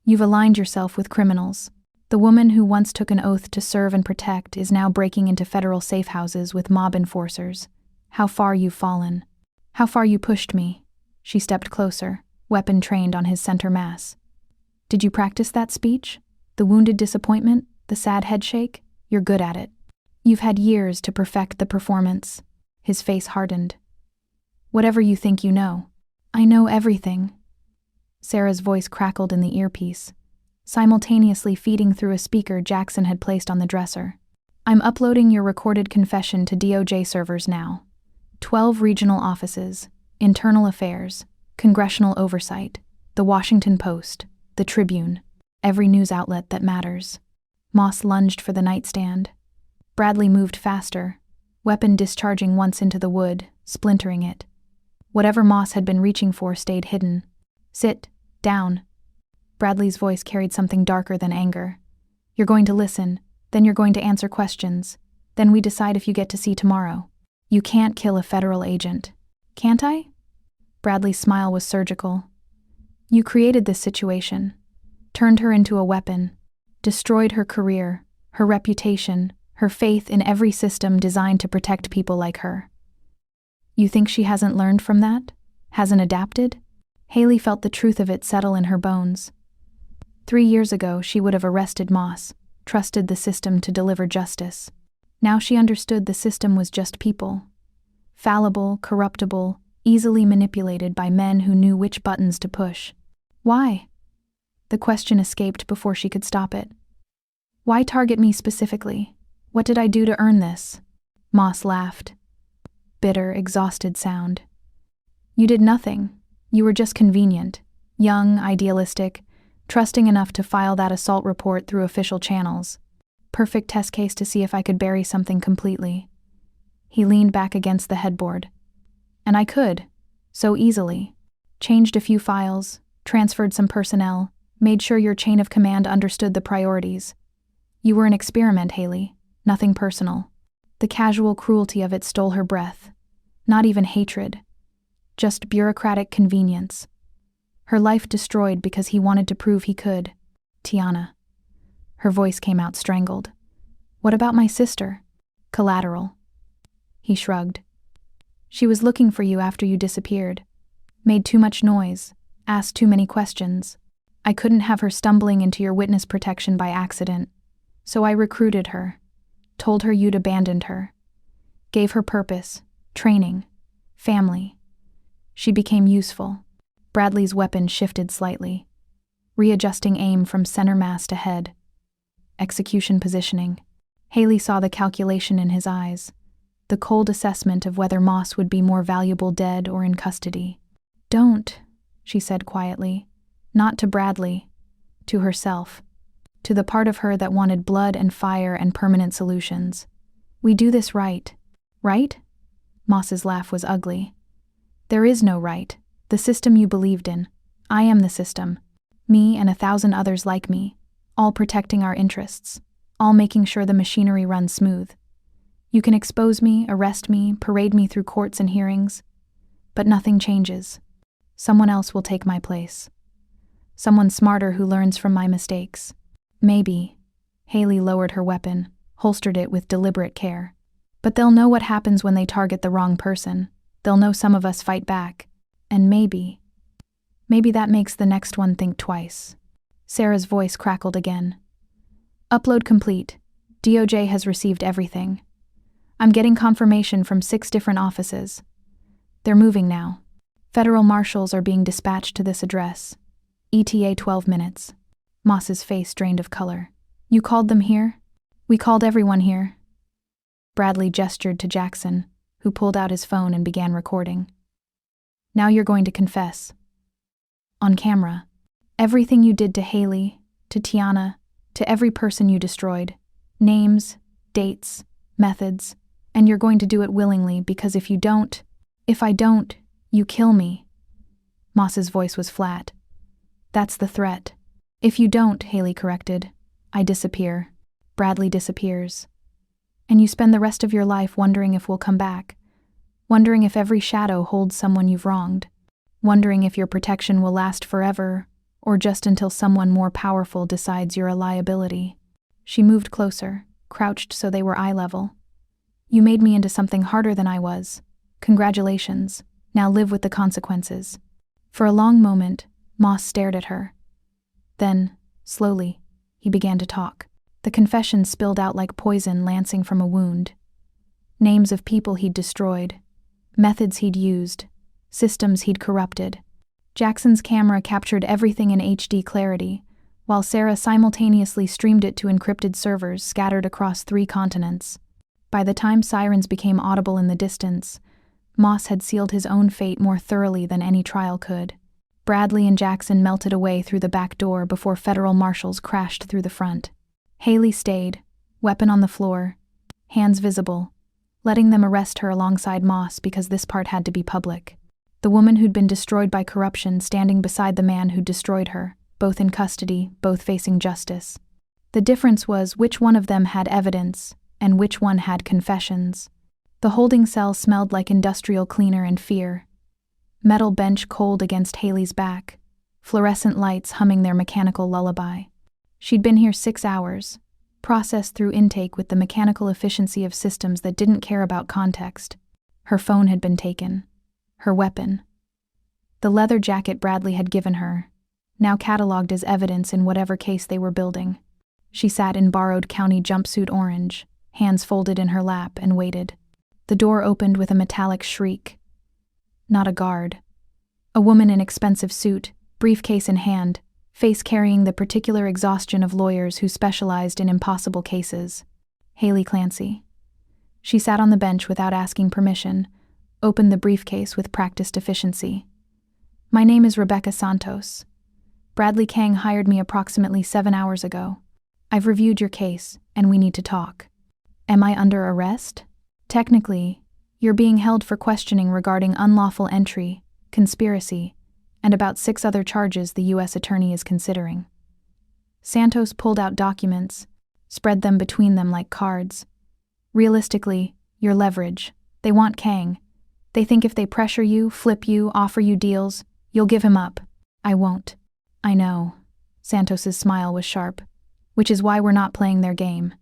You've aligned yourself with criminals. The woman who once took an oath to serve and protect is now breaking into federal safe houses with mob enforcers. How far you've fallen. How far you pushed me. She stepped closer, weapon trained on his center mass. Did you practice that speech? The wounded disappointment? The sad headshake? You're good at it. You've had years to perfect the performance. His face hardened. Whatever you think you know. I know everything. Sarah's voice crackled in the earpiece, simultaneously feeding through a speaker Jackson had placed on the dresser. I'm uploading your recorded confession to DOJ servers now. 12 regional offices, internal affairs, congressional oversight, the Washington Post, the Tribune, every news outlet that matters. Moss lunged for the nightstand. Bradley moved faster, weapon discharging once into the wood, splintering it. Whatever Moss had been reaching for stayed hidden. Sit down. Bradley's voice carried something darker than anger. You're going to listen, then you're going to answer questions. Then we decide if you get to see tomorrow. You can't kill a federal agent. Can't I? Bradley's smile was surgical. You created this situation, turned her into a weapon, destroyed her career, her reputation, her faith in every system designed to protect people like her. You think she hasn't learned from that? Hasn't adapted? Haley felt the truth of it settle in her bones. 3 years ago, she would have arrested Moss, trusted the system to deliver justice. Now she understood the system was just people. Fallible, corruptible, easily manipulated by men who knew which buttons to push. Why? The question escaped before she could stop it. Why target me specifically? What did I do to earn this? Moss laughed. Bitter, exhausted sound. You did nothing. You were just convenient, young, idealistic, trusting enough to file that assault report through official channels. Perfect test case to see if I could bury something completely. He leaned back against the headboard. And I could, so easily. Changed a few files, transferred some personnel, made sure your chain of command understood the priorities. You were an experiment, Haley, nothing personal. The casual cruelty of it stole her breath. Not even hatred. Just bureaucratic convenience. Her life destroyed because he wanted to prove he could. Tiana. Her voice came out strangled. What about my sister? Collateral. He shrugged. She was looking for you after you disappeared. Made too much noise. Asked too many questions. I couldn't have her stumbling into your witness protection by accident. So I recruited her. Told her you'd abandoned her. Gave her purpose, training, family. She became useful. Bradley's weapon shifted slightly, readjusting aim from center mass to head. Execution positioning. Haley saw the calculation in his eyes, the cold assessment of whether Moss would be more valuable dead or in custody. Don't, she said quietly. Not to Bradley. To herself. To the part of her that wanted blood and fire and permanent solutions. We do this right. Right? Moss's laugh was ugly. There is no right. The system you believed in. I am the system. Me and 1,000 others like me. All protecting our interests. All making sure the machinery runs smooth. You can expose me, arrest me, parade me through courts and hearings. But nothing changes. Someone else will take my place. Someone smarter who learns from my mistakes. Maybe. Haley lowered her weapon, holstered it with deliberate care. But they'll know what happens when they target the wrong person. They'll know some of us fight back. And maybe that makes the next one think twice. Sarah's voice crackled again. Upload complete. DOJ has received everything. I'm getting confirmation from 6 different offices. They're moving now. Federal marshals are being dispatched to this address. ETA 12 minutes. Moss's face drained of color. You called them here? We called everyone here. Bradley gestured to Jackson, who pulled out his phone and began recording. Now you're going to confess. On camera. Everything you did to Haley, to Tiana, to every person you destroyed. Names, dates, methods, and you're going to do it willingly because if I don't, you kill me. Moss's voice was flat. That's the threat. If you don't, Haley corrected, I disappear. Bradley disappears. And you spend the rest of your life wondering if we'll come back, wondering if every shadow holds someone you've wronged, wondering if your protection will last forever, or just until someone more powerful decides you're a liability. She moved closer, crouched so they were eye level. You made me into something harder than I was. Congratulations. Now live with the consequences. For a long moment, Moss stared at her. Then, slowly, he began to talk. The confession spilled out like poison lancing from a wound. Names of people he'd destroyed, methods he'd used, systems he'd corrupted. Jackson's camera captured everything in HD clarity, while Sarah simultaneously streamed it to encrypted servers scattered across 3 continents. By the time sirens became audible in the distance, Moss had sealed his own fate more thoroughly than any trial could. Bradley and Jackson melted away through the back door before federal marshals crashed through the front. Haley stayed, weapon on the floor, hands visible, letting them arrest her alongside Moss because this part had to be public. The woman who'd been destroyed by corruption standing beside the man who'd destroyed her, both in custody, both facing justice. The difference was which one of them had evidence and which one had confessions. The holding cell smelled like industrial cleaner and fear. Metal bench cold against Haley's back, fluorescent lights humming their mechanical lullaby. She'd been here 6 hours, processed through intake with the mechanical efficiency of systems that didn't care about context. Her phone had been taken. Her weapon. The leather jacket Bradley had given her, now catalogued as evidence in whatever case they were building. She sat in borrowed county jumpsuit orange, hands folded in her lap, and waited. The door opened with a metallic shriek. Not a guard. A woman in expensive suit, briefcase in hand, face carrying the particular exhaustion of lawyers who specialized in impossible cases. Haley Clancy. She sat on the bench without asking permission, opened the briefcase with practiced efficiency. My name is Rebecca Santos. Bradley Kang hired me approximately 7 hours ago. I've reviewed your case, and we need to talk. Am I under arrest? Technically, you're being held for questioning regarding unlawful entry, conspiracy, and about 6 other charges the U.S. attorney is considering. Santos pulled out documents, spread them between them like cards. Realistically, your leverage. They want Kang. They think if they pressure you, flip you, offer you deals, you'll give him up. I won't. I know. Santos's smile was sharp. Which is why we're not playing their game.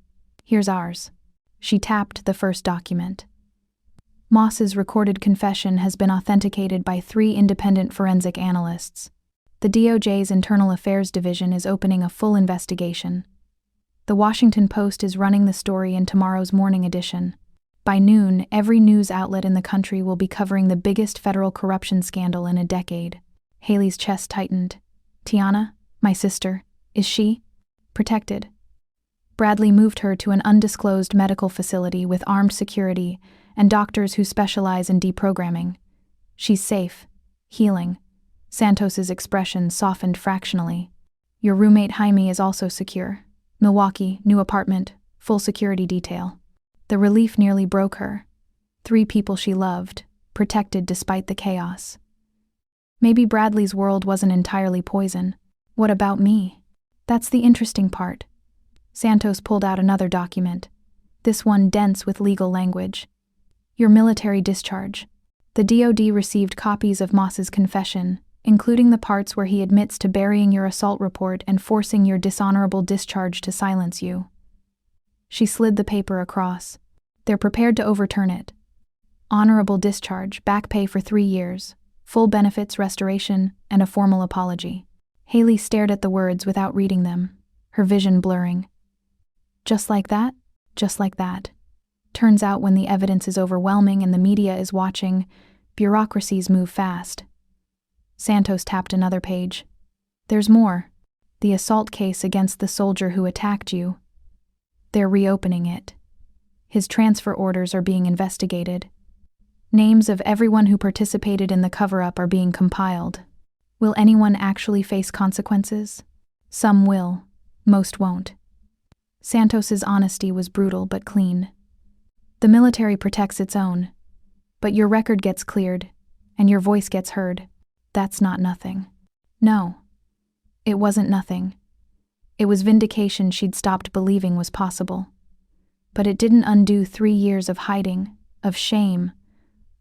Here's ours. She tapped the first document. Moss's recorded confession has been authenticated by 3 independent forensic analysts. The DOJ's Internal Affairs Division is opening a full investigation. The Washington Post is running the story in tomorrow's morning edition. By noon, every news outlet in the country will be covering the biggest federal corruption scandal in a decade. Haley's chest tightened. Tiana, my sister, is she protected? Bradley moved her to an undisclosed medical facility with armed security and doctors who specialize in deprogramming. She's safe, healing. Santos's expression softened fractionally. Your roommate Jaime is also secure. Milwaukee, new apartment, full security detail. The relief nearly broke her. 3 people she loved, protected despite the chaos. Maybe Bradley's world wasn't entirely poison. What about me? That's the interesting part. Santos pulled out another document, this one dense with legal language. Your military discharge. The DoD received copies of Moss's confession, including the parts where he admits to burying your assault report and forcing your dishonorable discharge to silence you. She slid the paper across. They're prepared to overturn it. Honorable discharge, back pay for 3 years, full benefits restoration, and a formal apology. Haley stared at the words without reading them, her vision blurring. Just like that? Just like that. Turns out when the evidence is overwhelming and the media is watching, bureaucracies move fast. Santos tapped another page. There's more. The assault case against the soldier who attacked you. They're reopening it. His transfer orders are being investigated. Names of everyone who participated in the cover-up are being compiled. Will anyone actually face consequences? Some will, most won't. Santos's honesty was brutal but clean. The military protects its own, but your record gets cleared, and your voice gets heard. That's not nothing. No, it wasn't nothing. It was vindication she'd stopped believing was possible. But it didn't undo 3 years of hiding, of shame,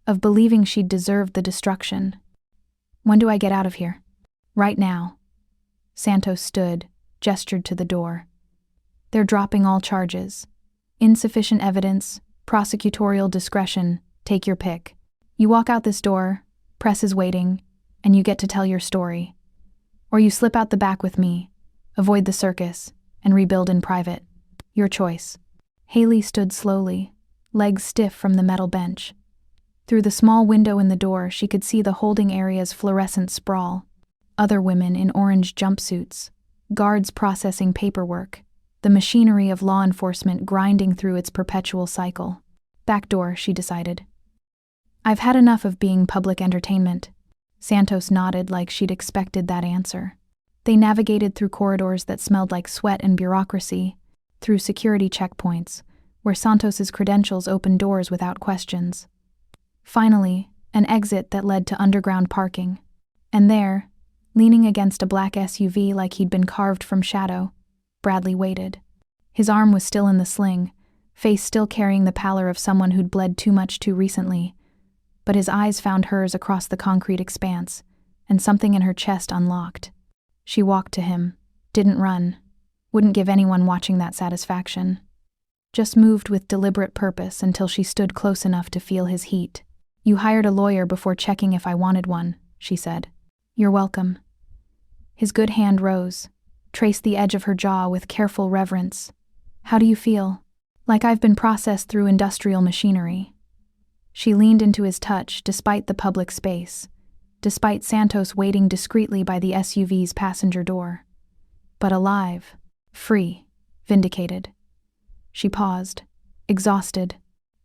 of believing she'd deserved the destruction. When do I get out of here? Right now. Santos stood, gestured to the door. They're dropping all charges. Insufficient evidence, prosecutorial discretion, take your pick. You walk out this door, press is waiting, and you get to tell your story. Or you slip out the back with me, avoid the circus, and rebuild in private. Your choice. Haley stood slowly, legs stiff from the metal bench. Through the small window in the door, she could see the holding area's fluorescent sprawl. Other women in orange jumpsuits, guards processing paperwork, the machinery of law enforcement grinding through its perpetual cycle. Back door, she decided. I've had enough of being public entertainment. Santos nodded like she'd expected that answer. They navigated through corridors that smelled like sweat and bureaucracy, through security checkpoints, where Santos's credentials opened doors without questions. Finally, an exit that led to underground parking. And there, leaning against a black SUV like he'd been carved from shadow, Bradley waited. His arm was still in the sling, face still carrying the pallor of someone who'd bled too much too recently. But his eyes found hers across the concrete expanse, and something in her chest unlocked. She walked to him, didn't run, wouldn't give anyone watching that satisfaction. Just moved with deliberate purpose until she stood close enough to feel his heat. You hired a lawyer before checking if I wanted one, she said. You're welcome. His good hand rose, traced the edge of her jaw with careful reverence. How do you feel? Like I've been processed through industrial machinery. She leaned into his touch despite the public space, despite Santos waiting discreetly by the SUV's passenger door. But alive, free, vindicated. She paused, exhausted.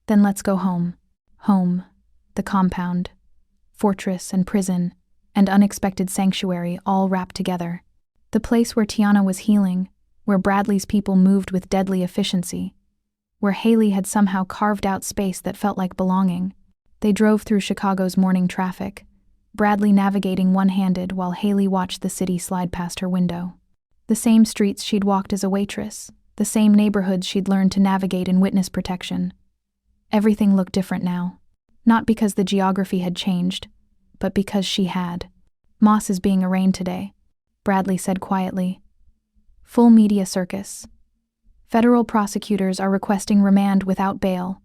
Then let's go home. Home, the compound, fortress and prison, and unexpected sanctuary all wrapped together. The place where Tiana was healing, where Bradley's people moved with deadly efficiency, where Haley had somehow carved out space that felt like belonging. They drove through Chicago's morning traffic, Bradley navigating one-handed while Haley watched the city slide past her window. The same streets she'd walked as a waitress, the same neighborhoods she'd learned to navigate in witness protection. Everything looked different now. Not because the geography had changed, but because she had. Moss is being arraigned today, Bradley said quietly. Full media circus. Federal prosecutors are requesting remand without bail.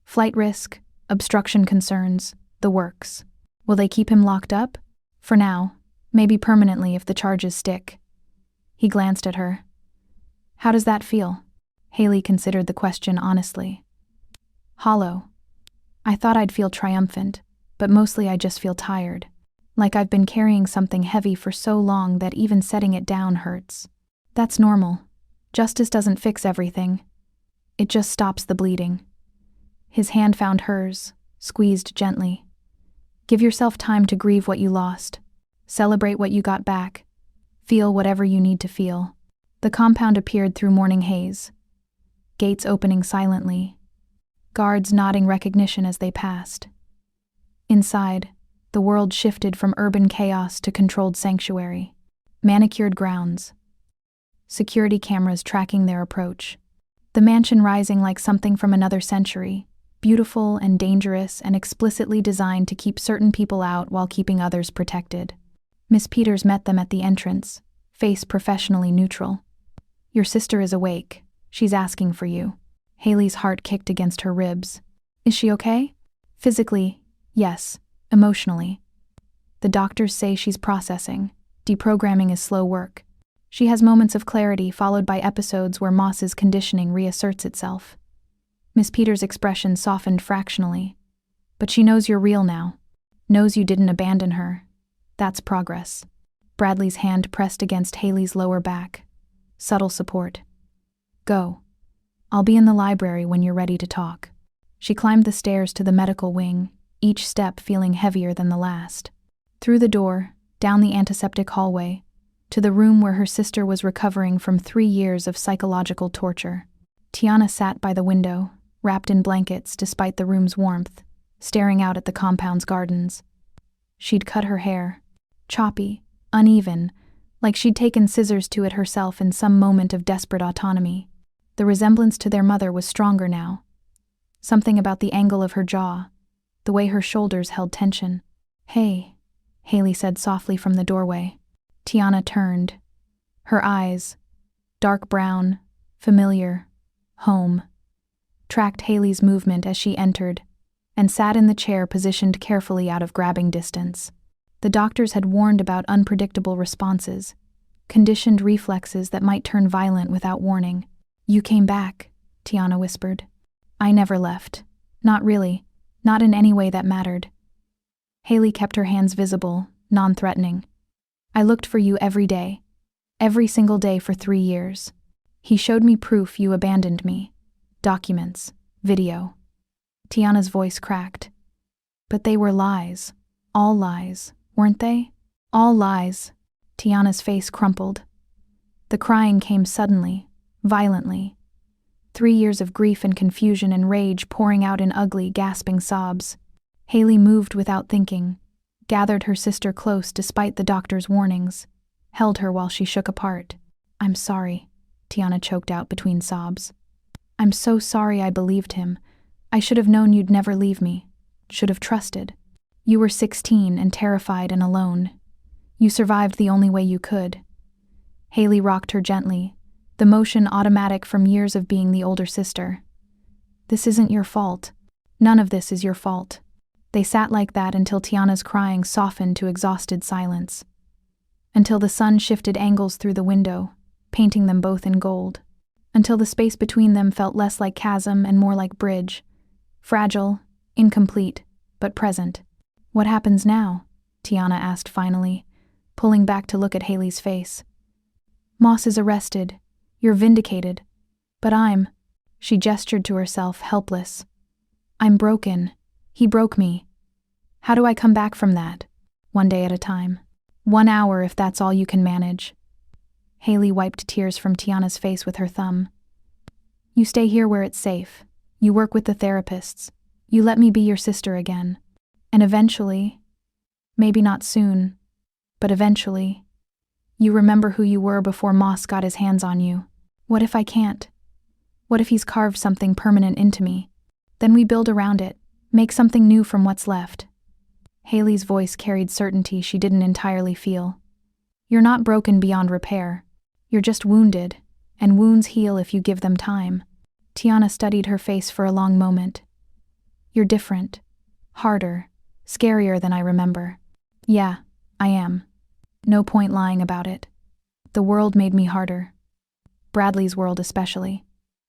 Flight risk, obstruction concerns, the works. Will they keep him locked up? For now, maybe permanently if the charges stick. He glanced at her. How does that feel? Haley considered the question honestly. Hollow. I thought I'd feel triumphant, but mostly I just feel tired. Like I've been carrying something heavy for so long that even setting it down hurts. That's normal. Justice doesn't fix everything. It just stops the bleeding. His hand found hers, squeezed gently. Give yourself time to grieve what you lost. Celebrate what you got back. Feel whatever you need to feel. The compound appeared through morning haze. Gates opening silently. Guards nodding recognition as they passed. Inside, the world shifted from urban chaos to controlled sanctuary. Manicured grounds. Security cameras tracking their approach. The mansion rising like something from another century, beautiful and dangerous and explicitly designed to keep certain people out while keeping others protected. Miss Peters met them at the entrance, face professionally neutral. Your sister is awake. She's asking for you. Haley's heart kicked against her ribs. Is she okay? Physically, yes. Emotionally. The doctors say she's processing. Deprogramming is slow work. She has moments of clarity followed by episodes where Moss's conditioning reasserts itself. Miss Peters' expression softened fractionally. But she knows you're real now. Knows you didn't abandon her. That's progress. Bradley's hand pressed against Haley's lower back. Subtle support. Go. I'll be in the library when you're ready to talk. She climbed the stairs to the medical wing, each step feeling heavier than the last. Through the door, down the antiseptic hallway, to the room where her sister was recovering from 3 years of psychological torture. Tiana sat by the window, wrapped in blankets despite the room's warmth, staring out at the compound's gardens. She'd cut her hair, choppy, uneven, like she'd taken scissors to it herself in some moment of desperate autonomy. The resemblance to their mother was stronger now. Something about the angle of her jaw, the way her shoulders held tension. "Hey," Haley said softly from the doorway. Tiana turned. Her eyes, dark brown, familiar, home, tracked Haley's movement as she entered, and sat in the chair positioned carefully out of grabbing distance. The doctors had warned about unpredictable responses, conditioned reflexes that might turn violent without warning. "You came back," Tiana whispered. "I never left. Not really. Not in any way that mattered." Haley kept her hands visible, non-threatening. "I looked for you every day. Every single day for 3 years. He showed me proof you abandoned me. Documents. Video." Tiana's voice cracked. "But they were lies. All lies, weren't they? All lies." Tiana's face crumpled. The crying came suddenly, violently. 3 years of grief and confusion and rage pouring out in ugly, gasping sobs. Haley moved without thinking, gathered her sister close despite the doctor's warnings, held her while she shook apart. "I'm sorry," Tiana choked out between sobs. "I'm so sorry I believed him. I should have known you'd never leave me. Should have trusted. You were 16 and terrified and alone. You survived the only way you could." Haley rocked her gently, the motion automatic from years of being the older sister. "This isn't your fault. None of this is your fault." They sat like that until Tiana's crying softened to exhausted silence. Until the sun shifted angles through the window, painting them both in gold. Until the space between them felt less like chasm and more like bridge. Fragile, incomplete, but present. "What happens now?" Tiana asked finally, pulling back to look at Haley's face. "Moss is arrested. You're vindicated. But I'm..." She gestured to herself, helpless. "I'm broken. He broke me. How do I come back from that? One day at a time. 1 hour if that's all you can manage." Haley wiped tears from Tiana's face with her thumb. "You stay here where it's safe. You work with the therapists. You let me be your sister again. And eventually, maybe not soon, but eventually, you remember who you were before Moss got his hands on you. What if I can't? What if he's carved something permanent into me? Then we build around it, make something new from what's left." Haley's voice carried certainty she didn't entirely feel. "You're not broken beyond repair. You're just wounded, and wounds heal if you give them time." Tiana studied her face for a long moment. "You're different. Harder. Scarier than I remember." "Yeah, I am. No point lying about it. The world made me harder. Bradley's world especially.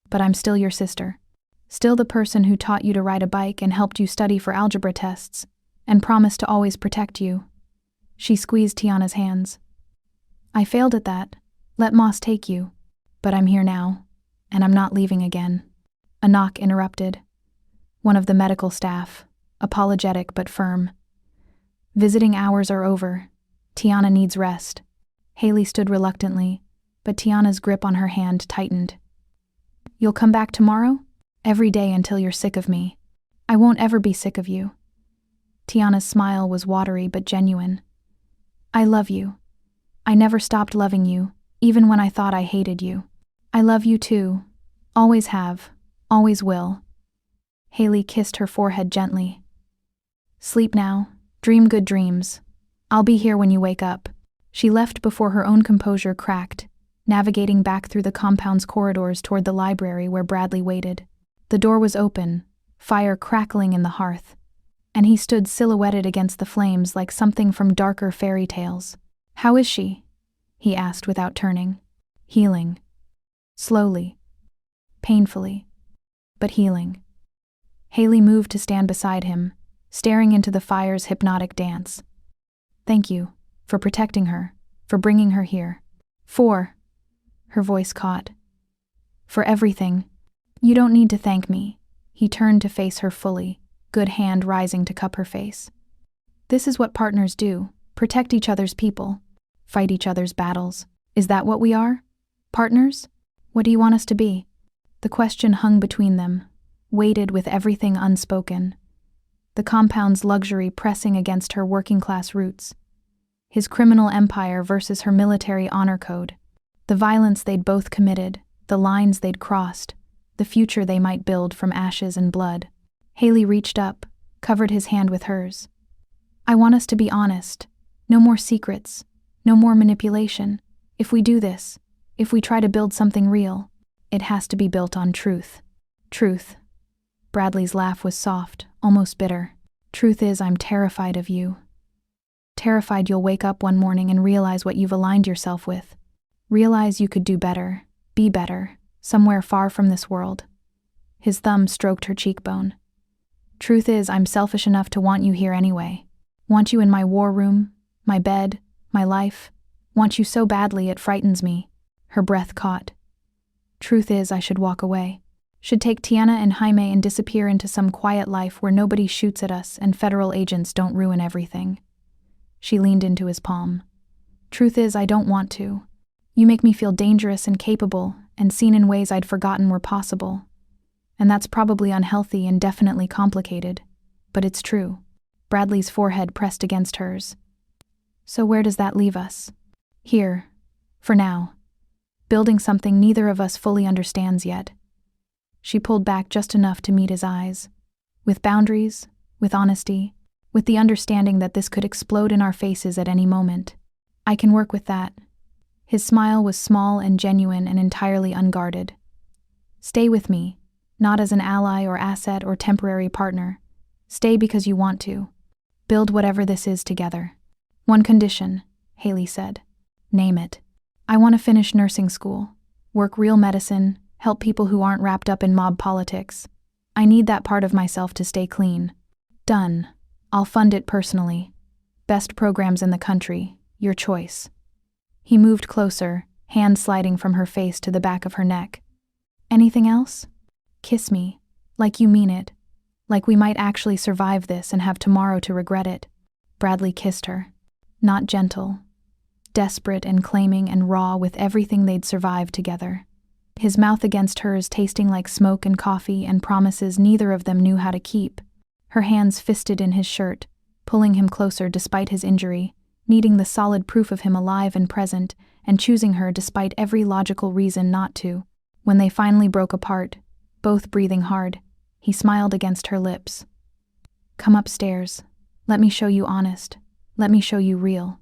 But I'm still your sister. Still the person who taught you to ride a bike and helped you study for algebra tests, and promised to always protect you." She squeezed Tiana's hands. "I failed at that. Let Moss take you. But I'm here now, and I'm not leaving again." A knock interrupted. One of the medical staff, apologetic but firm. "Visiting hours are over. Tiana needs rest." Haley stood reluctantly, but Tiana's grip on her hand tightened. "You'll come back tomorrow? Every day until you're sick of me." "I won't ever be sick of you." Tiana's smile was watery but genuine. "I love you. I never stopped loving you, even when I thought I hated you. I love you too. Always have. Always will." Haley kissed her forehead gently. "Sleep now. Dream good dreams. I'll be here when you wake up." She left before her own composure cracked, navigating back through the compound's corridors toward the library where Bradley waited. The door was open, fire crackling in the hearth, and he stood silhouetted against the flames like something from darker fairy tales. "How is she?" he asked without turning. "Healing. Slowly. Painfully." but healing. Haley moved to stand beside him, staring into the fire's hypnotic dance. Thank you, for protecting her, for bringing her here. Her voice caught. For everything. You don't need to thank me. He turned to face her fully, good hand rising to cup her face. This is what partners do, protect each other's people, fight each other's battles. Is that what we are? Partners? What do you want us to be? The question hung between them, weighted with everything unspoken. The compound's luxury pressing against her working-class roots. His criminal empire versus her military honor code. The violence they'd both committed, the lines they'd crossed, the future they might build from ashes and blood. Haley reached up, covered his hand with hers. I want us to be honest. No more secrets. No more manipulation. If we do this, if we try to build something real, it has to be built on truth. Truth. Bradley's laugh was soft, almost bitter. Truth is, I'm terrified of you. Terrified you'll wake up one morning and realize what you've aligned yourself with. Realize you could do better, be better, somewhere far from this world. His thumb stroked her cheekbone. Truth is, I'm selfish enough to want you here anyway. Want you in my war room, my bed, my life. Want you so badly it frightens me. Her breath caught. Truth is, I should walk away. Should take Tiana and Jaime and disappear into some quiet life where nobody shoots at us and federal agents don't ruin everything. She leaned into his palm. Truth is, I don't want to. You make me feel dangerous and capable and seen in ways I'd forgotten were possible. And that's probably unhealthy and definitely complicated. But it's true. Bradley's forehead pressed against hers. So where does that leave us? Here. For now. Building something neither of us fully understands yet. She pulled back just enough to meet his eyes. With boundaries, with honesty, with the understanding that this could explode in our faces at any moment. I can work with that. His smile was small and genuine and entirely unguarded. Stay with me, not as an ally or asset or temporary partner. Stay because you want to. Build whatever this is together. One condition, Haley said. Name it. I want to finish nursing school, work real medicine, help people who aren't wrapped up in mob politics. I need that part of myself to stay clean. Done. I'll fund it personally. Best programs in the country, your choice. He moved closer, hand sliding from her face to the back of her neck. Anything else? Kiss me, like you mean it. Like we might actually survive this and have tomorrow to regret it. Bradley kissed her. Not gentle. Desperate and claiming and raw with everything they'd survived together. His mouth against hers tasting like smoke and coffee and promises neither of them knew how to keep. Her hands fisted in his shirt, pulling him closer despite his injury, needing the solid proof of him alive and present, and choosing her despite every logical reason not to. When they finally broke apart, both breathing hard, he smiled against her lips. Come upstairs. Let me show you honest. Let me show you real.